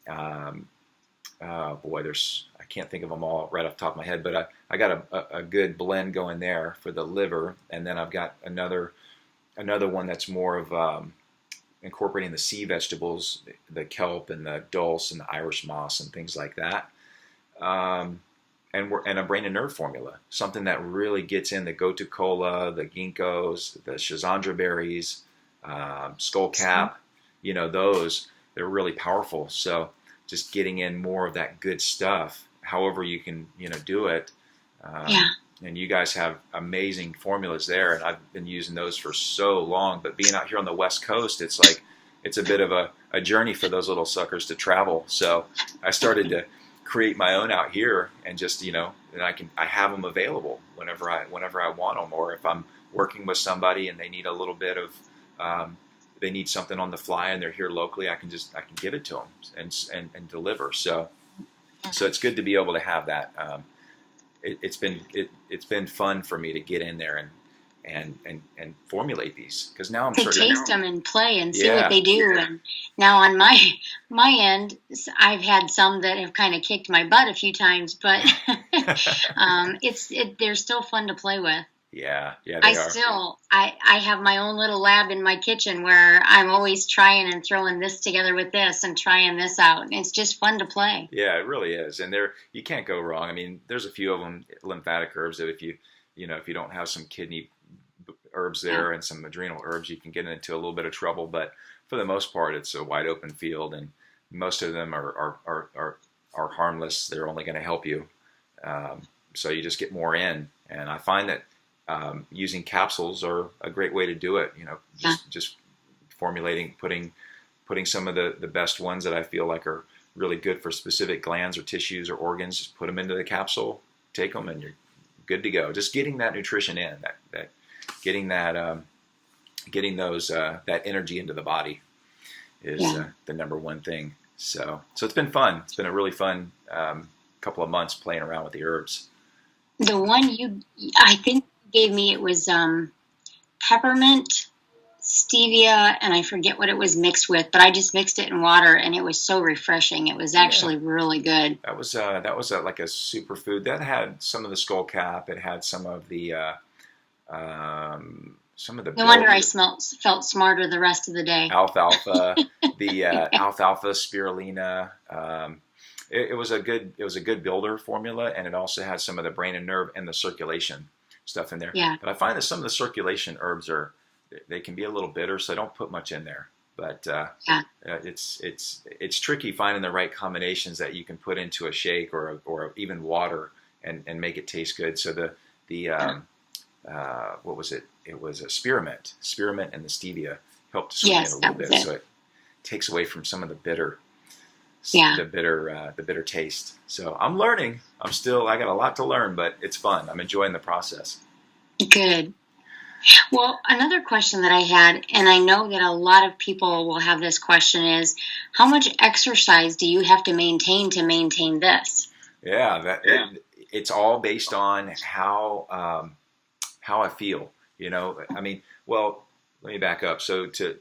I can't think of them all right off the top of my head, but I got a good blend going there for the liver, and then I've got another one that's more of incorporating the sea vegetables, the kelp and the dulse and the Irish moss and things like that. And a brain and nerve formula, something that really gets in the gotu kola, the ginkgos, the schizandra berries, skullcap, they're really powerful. So just getting in more of that good stuff, however you can, do it. And you guys have amazing formulas there, and I've been using those for so long. But being out here on the West Coast, it's a bit of a journey for those little suckers to travel. So I started to create my own out here, and just and I have them available whenever I want them, or if I'm working with somebody and they need a little bit of they need something on the fly and they're here locally, I can give it to them and deliver. So it's good to be able to have that. It's been fun for me to get in there and formulate these, because now I'm to starting taste them and play and see what they do. And now on my end, I've had some that have kind of kicked my butt a few times, but they're still fun to play with. Yeah, they are. I have my own little lab in my kitchen where I'm always trying and throwing this together with this and trying this out. It's just fun to play. Yeah, it really is. And you can't go wrong. I mean, there's a few of them, lymphatic herbs, that if you don't have some kidney herbs there and some adrenal herbs, you can get into a little bit of trouble. But for the most part, it's a wide open field, and most of them are harmless. They're only going to help you. So you just get more in. And I find that using capsules are a great way to do it. Just formulating, putting some of the best ones that I feel like are really good for specific glands or tissues or organs. Just put them into the capsule, take them, and you're good to go. Just getting that nutrition in, getting those that energy into the body is the number one thing. So it's been fun. It's been a really fun couple of months playing around with the herbs. The one I think gave me, it was peppermint, stevia, and I forget what it was mixed with, but I just mixed it in water, and it was so refreshing. It was actually really good. That was like a superfood that had some of the skullcap. It had some of the No wonder I felt smarter the rest of the day. Alfalfa, the alfalfa spirulina. It was a good builder formula, and it also had some of the brain and nerve and the circulation stuff in there. Yeah. But I find that some of the circulation herbs they can be a little bitter, so I don't put much in there. But it's tricky finding the right combinations that you can put into a shake or even water and make it taste good. So what was it? It was a spearmint and the stevia help to sweeten it a Yes, little that was bit, it. so it takes away from some of the bitter, Yeah, the bitter taste. So I'm learning. I got a lot to learn, but it's fun. I'm enjoying the process. good. Well, another question that I had, and I know that a lot of people will have this question, is how much exercise do you have to maintain this? Yeah, it's all based on how I feel. I mean, well, let me back up. So to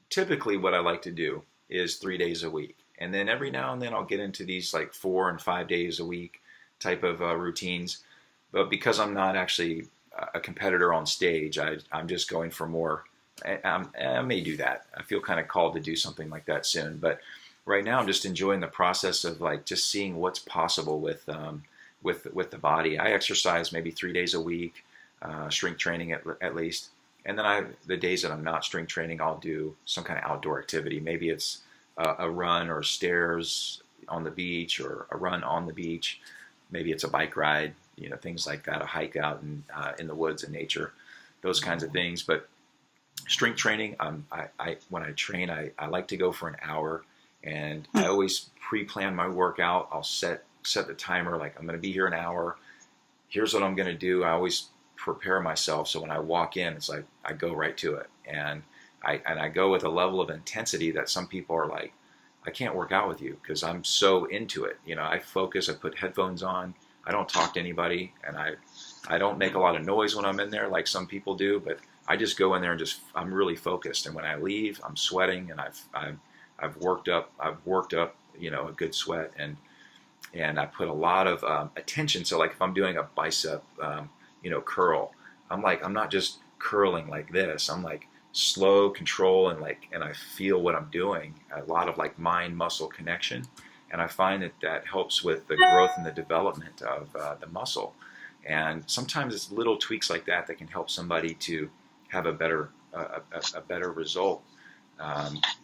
typically what I like to do is 3 days a week, and then every now and then I'll get into these like 4 and 5 days a week type of routines. But because I'm not actually a competitor on stage, I'm just going for more. I may do that. I feel kind of called to do something like that soon, but right now I'm just enjoying the process of like just seeing what's possible with the body. I exercise maybe 3 days a week, strength training at least, and then the days that I'm not strength training, I'll do some kind of outdoor activity. Maybe it's a run or stairs on the beach, or a run on the beach. Maybe it's a bike ride, things like that, a hike out in the woods and nature, those kinds of things. But strength training, when I train, I like to go for an hour, and I always pre-plan my workout. I'll set the timer, like I'm going to be here an hour. Here's what I'm going to do. I always prepare myself so when I walk in, it's like I go right to it, and I go with a level of intensity that some people are like, I can't work out with you because I'm so into it. I focus. I put headphones on. I don't talk to anybody, and I don't make a lot of noise when I'm in there like some people do. But I just go in there and I'm really focused. And when I leave, I'm sweating, and I've worked up a good sweat, and I put a lot of attention. So like if I'm doing a bicep curl, I'm not just curling like this. I'm like slow control, and I feel what I'm doing. A lot of like mind muscle connection, and I find that helps with the growth and the development of the muscle. And sometimes it's little tweaks like that that can help somebody to have a better result.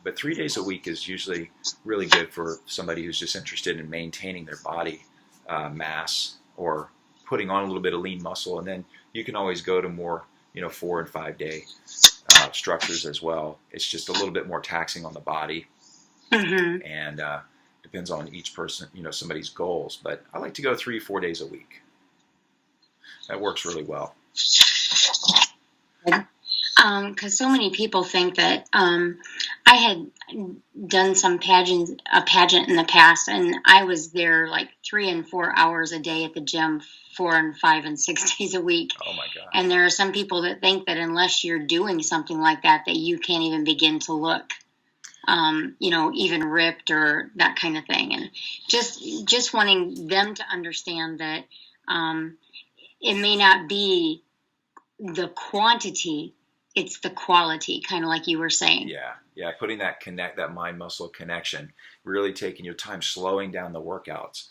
But 3 days a week is usually really good for somebody who's just interested in maintaining their body mass, or putting on a little bit of lean muscle. And then you can always go to more 4 and 5 day structures as well. It's just a little bit more taxing on the body, Mm-hmm. and depends on each person, somebody's goals. But I like to go 3-4 days a week. That works really well. Because so many people think that I had done a pageant in the past, and I was there like 3 and 4 hours a day at the gym, 4 and 5 and 6 days a week. Oh my gosh. And there are some people that think that unless you're doing something like that, that you can't even begin to look, even ripped or that kind of thing. And just wanting them to understand that it may not be the quantity, it's the quality, kind of like you were saying. Yeah, putting that mind muscle connection, really taking your time, slowing down the workouts,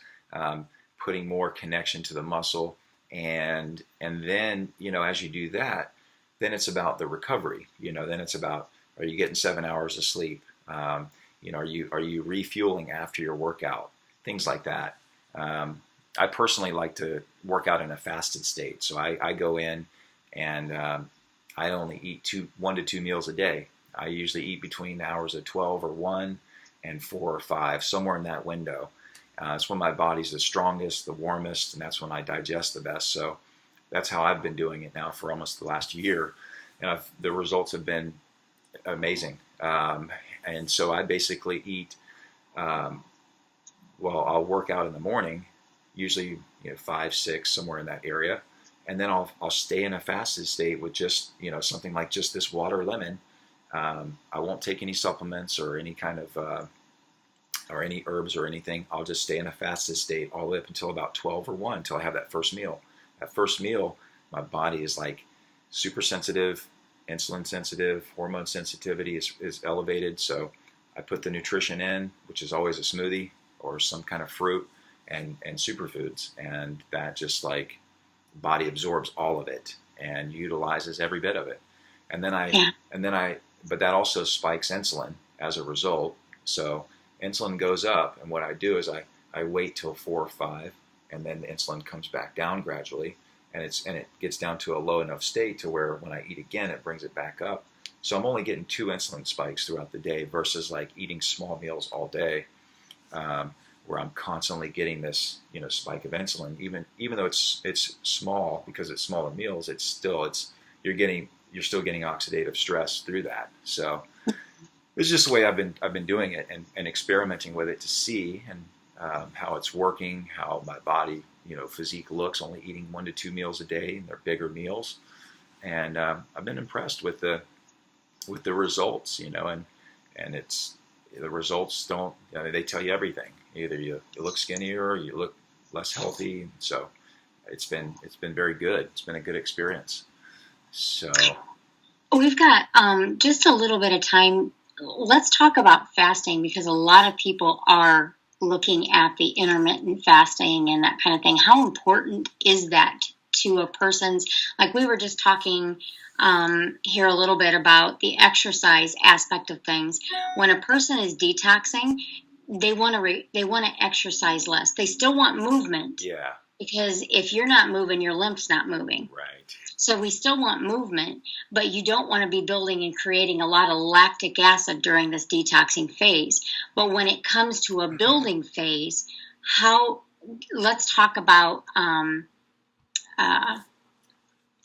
putting more connection to the muscle, and then as you do that, then it's about the recovery. Then it's about, are you getting 7 hours of sleep? Are you refueling after your workout? Things like that. I personally like to work out in a fasted state, so I go in and I only eat 1 to 2 meals a day. I usually eat between the hours of 12 or 1 and 4 or 5, somewhere in that window. It's when my body's the strongest, the warmest, and that's when I digest the best. So that's how I've been doing it now for almost the last year, and the results have been amazing. And so I basically eat, I'll work out in the morning, usually 5, 6, somewhere in that area. And then I'll stay in a fasted state with just something like just this water, lemon. I won't take any supplements or any kind of or any herbs or anything. I'll just stay in a fasted state all the way up until about 12 or 1, until I have that first meal. That first meal, my body is like super sensitive, insulin sensitive, hormone sensitivity is elevated. So I put the nutrition in, which is always a smoothie or some kind of fruit and superfoods, and that just like body absorbs all of it and utilizes every bit of it. And then but that also spikes insulin as a result. So insulin goes up, and what I do is I wait till 4 or 5, and then the insulin comes back down gradually, and it gets down to a low enough state to where when I eat again, it brings it back up. So I'm only getting 2 insulin spikes throughout the day versus like eating small meals all day, where I'm constantly getting this, spike of insulin. Even though it's small because it's smaller meals, you're still getting oxidative stress through that. So it's just the way I've been doing it, and experimenting with it to see and how it's working, how my body physique looks, only eating 1 to 2 meals a day, and they're bigger meals. And I've been impressed with the results, and it's the results don't, they tell you everything. Either you look skinnier or you look less healthy. So it's been very good. It's been a good experience. So We've got just a little bit of time. Let's talk about fasting, because a lot of people are looking at the intermittent fasting and that kind of thing. How important is that to a person's, like we were just talking here a little bit about the exercise aspect of things. When a person is detoxing, they want to exercise less. They still want movement, yeah, because if you're not moving, your lymph's not moving. right. So we still want movement, but you don't want to be building and creating a lot of lactic acid during this detoxing phase. But when it comes to a building phase, let's talk about uh,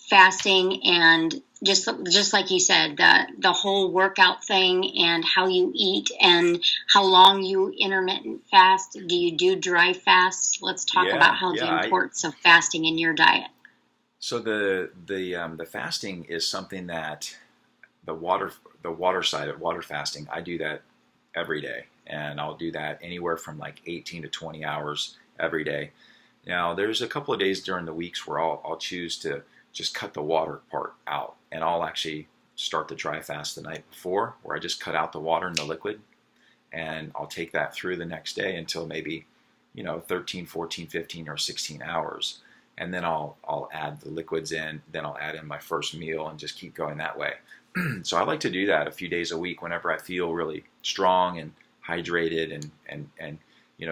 fasting, and just like you said, the whole workout thing, and how you eat and how long you intermittent fast. Do you do dry fasts? Let's talk about how the importance of fasting in your diet. So the fasting is something that the water side of water fasting, I do that every day, and I'll do that anywhere from like 18 to 20 hours every day. Now there's a couple of days during the weeks where I'll choose to just cut the water part out, and I'll actually start the dry fast the night before, where I just cut out the water and the liquid, and I'll take that through the next day until maybe 13, 14, 15, or 16 hours. And then I'll add the liquids in, then I'll add in my first meal, and just keep going that way. So I like to do that a few days a week whenever I feel really strong and hydrated, and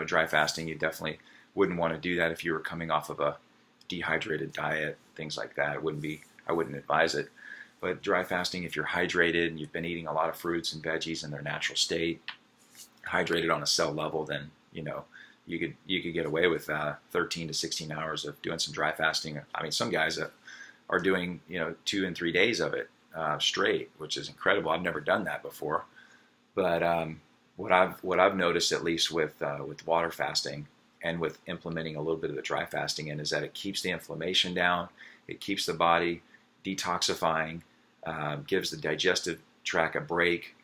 dry fasting, you definitely wouldn't want to do that if you were coming off of a dehydrated diet, things like that. I wouldn't advise it. But dry fasting, if you're hydrated and you've been eating a lot of fruits and veggies in their natural state, hydrated on a cell level, then you could get away with 13 to 16 hours of doing some dry fasting. I mean, some guys that are doing 2 and 3 days of it straight, which is incredible. I've never done that before, but what I've noticed, at least with water fasting and with implementing a little bit of the dry fasting in, is that it keeps the inflammation down, it keeps the body detoxifying, gives the digestive tract a break,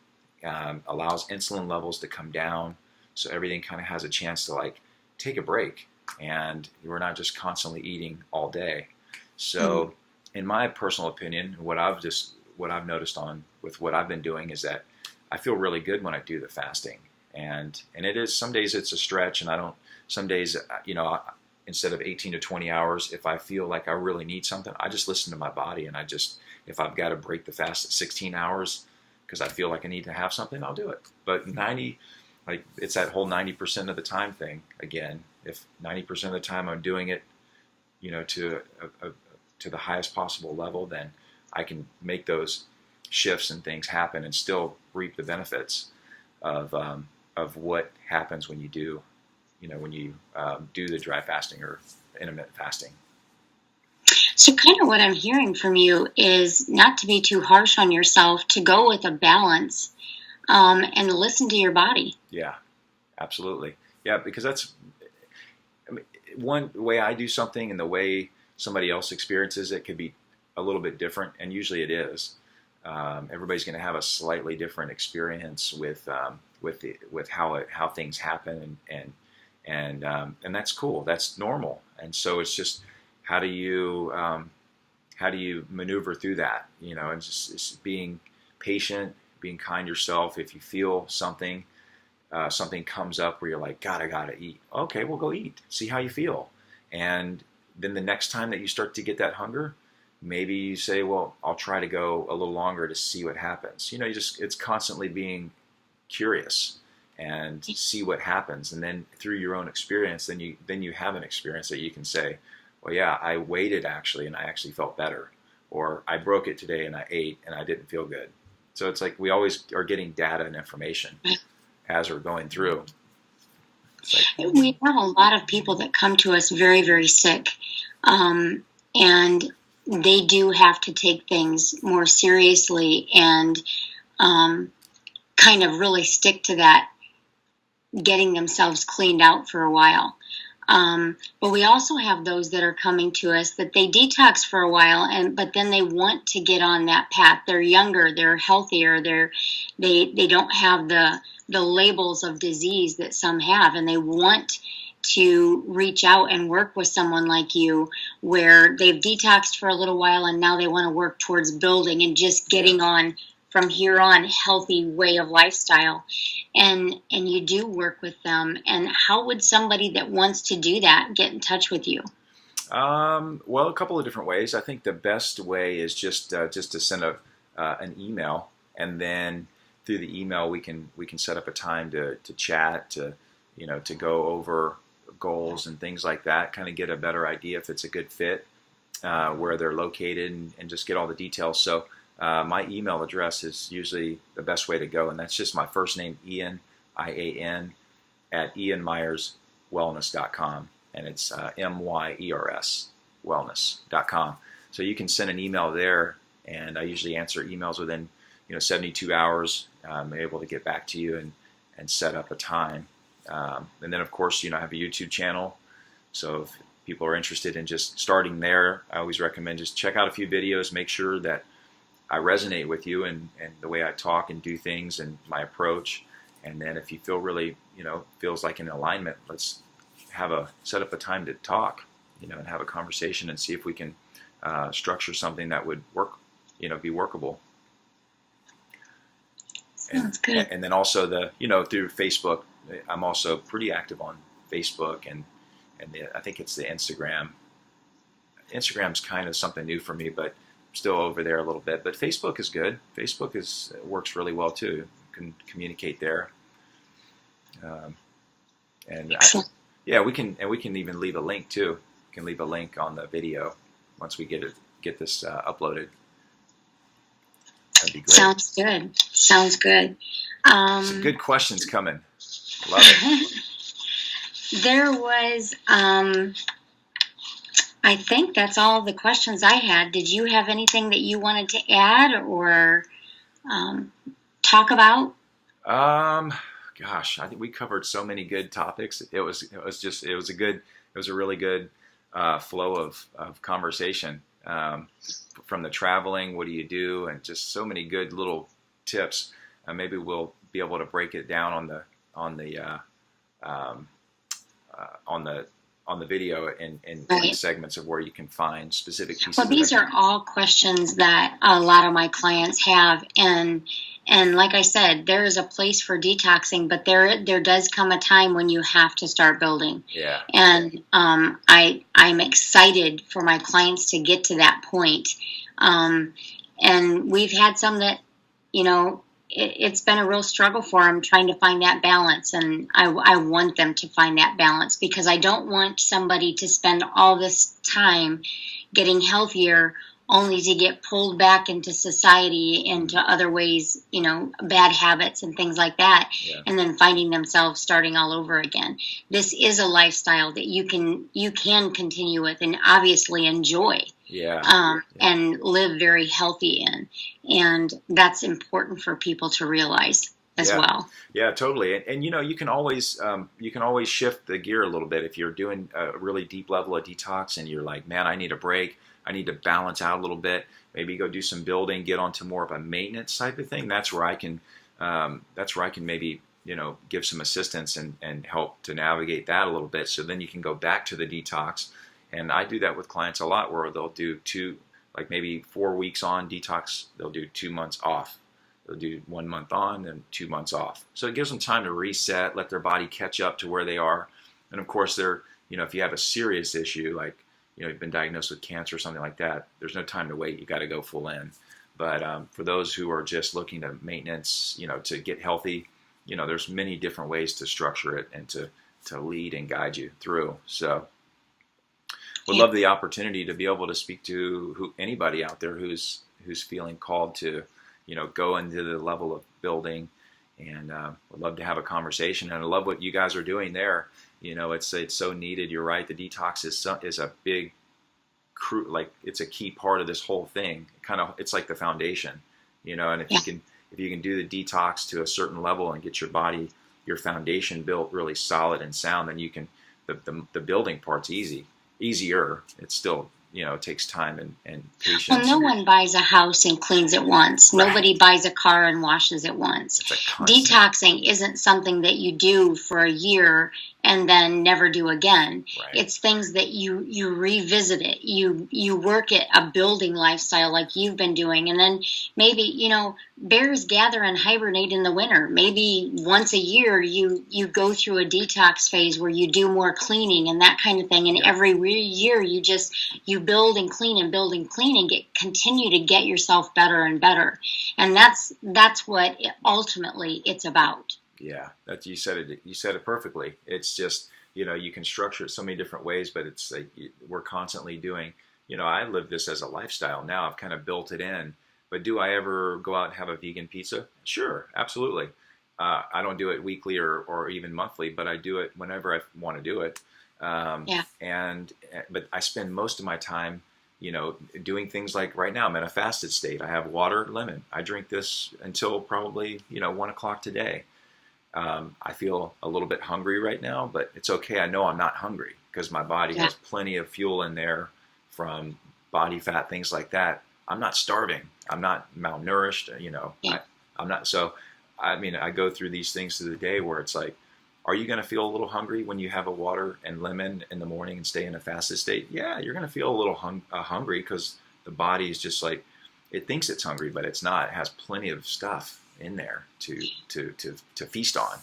allows insulin levels to come down. So everything kind of has a chance to like take a break, and we're not just constantly eating all day. So in my personal opinion, what I've noticed on with what I've been doing is that I feel really good when I do the fasting. And it is, some days it's a stretch, and some days, instead of 18 to 20 hours, if I feel like I really need something, I just listen to my body, and if I've got to break the fast at 16 hours because I feel like I need to have something, I'll do it. But it's that whole 90% of the time thing again. If 90% of the time I'm doing it, to the highest possible level, then I can make those shifts and things happen and still reap the benefits of what happens when you do, do the dry fasting or intermittent fasting. So kind of what I'm hearing from you is not to be too harsh on yourself, to go with a balance, and listen to your body. Yeah, absolutely. Yeah, because that's one way I do something, and the way somebody else experiences it could be a little bit different, and usually it is. Everybody's going to have a slightly different experience with how things happen, and that's cool. That's normal. And so it's just how do you maneuver through that? And just being patient, being kind to yourself. If you feel something comes up where you're like, God, I gotta eat. Okay, well, go eat. See how you feel. And then the next time that you start to get that hunger, maybe you say, well, I'll try to go a little longer to see what happens. It's constantly being curious and see what happens. And then through your own experience, then you have an experience that you can say, well, yeah, I waited actually, and I actually felt better. Or I broke it today and I ate and I didn't feel good. So it's like we always are getting data and information as we're going through. Like, we have a lot of people that come to us very, very sick, and they do have to take things more seriously and kind of really stick to that, getting themselves cleaned out for a while. But we also have those that are coming to us that they detox for a while, but then they want to get on that path. They're younger, they're healthier, they don't have the labels of disease that some have, and they want to reach out and work with someone like you, where they've detoxed for a little while and now they want to work towards building and just getting on from here on healthy way of lifestyle. And you do work with them. And how would somebody that wants to do that get in touch with you? Well, a couple of different ways. I think the best way is just to send an email, and then through the email we can set up a time to chat, to go over goals and things like that, kind of get a better idea if it's a good fit, where they're located, and just get all the details. So my email address is usually the best way to go, and that's just my first name, Ian, IAN, at ianmyerswellness.com, and it's MYERS wellness.com. So you can send an email there, and I usually answer emails within 72 hours. I'm able to get back to you and set up a time. And then, of course, I have a YouTube channel. So if people are interested in just starting there, I always recommend just check out a few videos, make sure that I resonate with you and the way I talk and do things and my approach. And then if you feel really, feels like in alignment, let's set up a time to talk, and have a conversation and see if we can structure something that would work, be workable. Sounds good. And then also through Facebook, I'm also pretty active on Facebook and I think it's the Instagram. Instagram's kind of something new for me, but still over there a little bit. But Facebook is good. Facebook works really well too. You can communicate there. We can even leave a link too. We can leave a link on the video once we get this uploaded. That'd be great. Sounds good. Some good questions coming. Love it. There was, I think that's all the questions I had. Did you have anything that you wanted to add or talk about? Gosh, I think we covered so many good topics. It was a really good flow of conversation. From the traveling, what do you do, and just so many good little tips. Maybe we'll be able to break it down on the video in segments of where you can find specific pieces. Well, these are all questions that a lot of my clients have, and like I said, there is a place for detoxing, but there does come a time when you have to start building. Yeah. And I'm excited for my clients to get to that point. And we've had some that, it's been a real struggle for them trying to find that balance. And I want them to find that balance, because I don't want somebody to spend all this time getting healthier only to get pulled back into society, into other ways, bad habits and things like that, and then finding themselves starting all over again. This is a lifestyle that you can continue with and obviously enjoy. And live very healthy in. And that's important for people to realize as well. Yeah, totally. And you can always shift the gear a little bit. If you're doing a really deep level of detox and you're like, man, I need a break, I need to balance out a little bit, maybe go do some building, get onto more of a maintenance type of thing. That's where I can maybe, give some assistance and help to navigate that a little bit. So then you can go back to the detox. And I do that with clients a lot, where they'll do maybe 4 weeks on detox, they'll do 2 months off. They'll do 1 month on and 2 months off. So it gives them time to reset, let their body catch up to where they are. And of course, if you have a serious issue, like, you've been diagnosed with cancer or something like that, there's no time to wait. You got to go full in. But for those who are just looking to maintenance, to get healthy, there's many different ways to structure it and to lead and guide you through. So would love the opportunity to be able to speak to anybody out there who's feeling called to, go into the level of building. And would love to have a conversation. And I love what you guys are doing there. It's so needed. You're right. The detox is a big it's a key part of this whole thing. It's like the foundation, and if you can do the detox to a certain level and get your foundation built really solid and sound, then you can, the building part's easier. It's still, it takes time and patience. Well, no one buys a house and cleans it once. Right. Nobody buys a car and washes it once. Detoxing isn't something that you do for a year and then never do again. Right. It's things that you revisit it. You work at a building lifestyle like you've been doing, and then maybe, bears gather and hibernate in the winter. Maybe once a year you go through a detox phase where you do more cleaning and that kind of thing, and every year you build and clean and build and clean and continue to get yourself better and better. And that's what ultimately it's about. Yeah, you said it perfectly. It's just, you can structure it so many different ways, but it's like we're constantly doing, I live this as a lifestyle now. I've kind of built it in. But do I ever go out and have a vegan pizza? Sure, absolutely. I don't do it weekly or even monthly, but I do it whenever I want to do it. But I spend most of my time, doing things like right now I'm in a fasted state. I have water, lemon. I drink this until probably 1 o'clock today. I feel a little bit hungry right now, but it's okay. I know I'm not hungry because my body has plenty of fuel in there from body fat, things like that. I'm not starving. I'm not malnourished. I'm not. So, I go through these things through the day where it's like, are you going to feel a little hungry when you have a water and lemon in the morning and stay in a fasted state? Yeah, you're going to feel a little hungry because the body is just like, it thinks it's hungry, but it's not. It has plenty of stuff in there to feast on,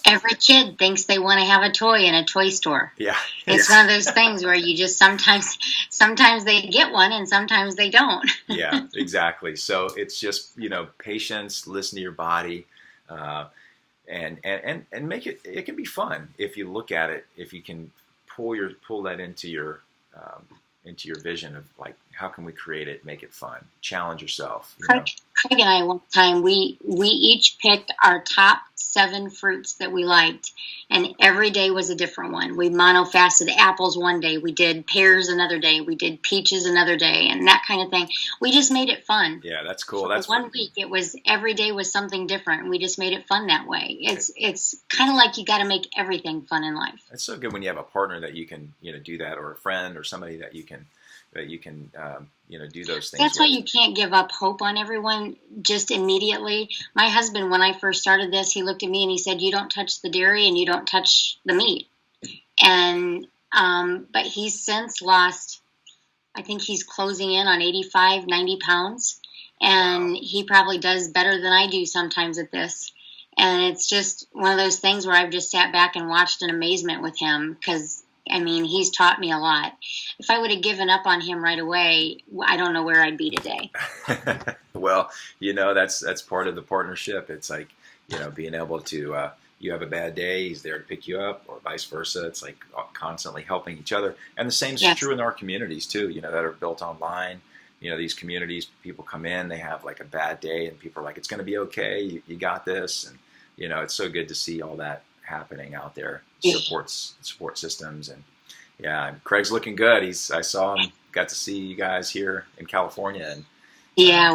Every kid thinks they want to have a toy in a toy store. Yeah. It's one of those things where you just sometimes they get one and sometimes they don't. Yeah, exactly. So it's just, patience, listen to your body, and make it can be fun if you look at it, if you can pull that into your vision of like, how can we create it, make it fun, challenge yourself. Craig and I, one time, we each picked our top 7 fruits that we liked, and every day was a different one. We mono-fasted apples one day, we did pears another day, we did peaches another day, and that kind of thing. We just made it fun. Yeah, that's cool. For 1 week, it was every day was something different, and we just made it fun that way. It's kind of like you got to make everything fun in life. It's so good when you have a partner that you can do that, or a friend or somebody that you can do those things. That's why you can't give up hope on everyone just immediately. My husband, when I first started this, he looked at me and he said, "You don't touch the dairy and you don't touch the meat." And but he's since lost, I think he's closing in on 85, 90 pounds. And He probably does better than I do sometimes at this. And it's just one of those things where I've just sat back and watched in amazement with him, because he's taught me a lot. If I would have given up on him right away, I don't know where I'd be today. Well, that's part of the partnership. It's like, being able to, you have a bad day, he's there to pick you up, or vice versa. It's like constantly helping each other. And the same is true in our communities too, that are built online. These communities, people come in, they have like a bad day, and people are like, it's going to be okay, you got this. And, it's so good to see all that happening out there. Support systems. And Craig's looking good. I saw him, got to see you guys here in California, and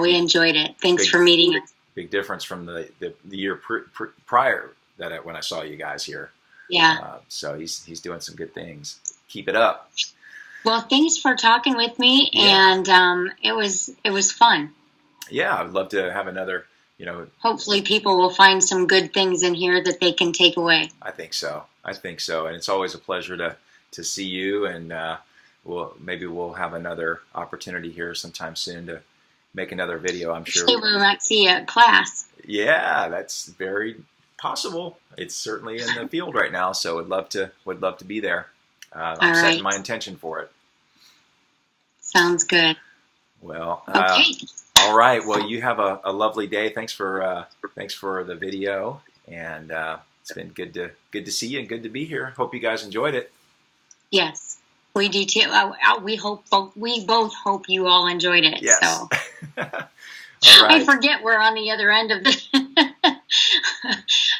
we enjoyed it. Thanks for meeting us. Big difference from the year prior when I saw you guys here. So he's doing some good things. Keep it up. Well, thanks for talking with me, and it was fun. Yeah, I'd love to have another. Hopefully people will find some good things in here that they can take away. I think so. And it's always a pleasure to see you, and maybe we'll have another opportunity here sometime soon to make another video, I'm sure. We might see a class. Yeah, that's very possible. It's certainly in the field right now, so would love to be there. I'm setting my intention for it. Sounds good. Well, okay. All right. Well, you have a lovely day. Thanks for the video, and it's been good to see you and good to be here. Hope you guys enjoyed it. Yes, we do too. We both hope you all enjoyed it. Yes. So. All I right. forget we're on the other end of the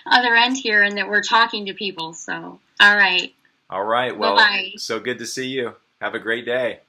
other end here, and that we're talking to people. So, all right. All right. Bye Well, bye. so good to see you. Have a great day.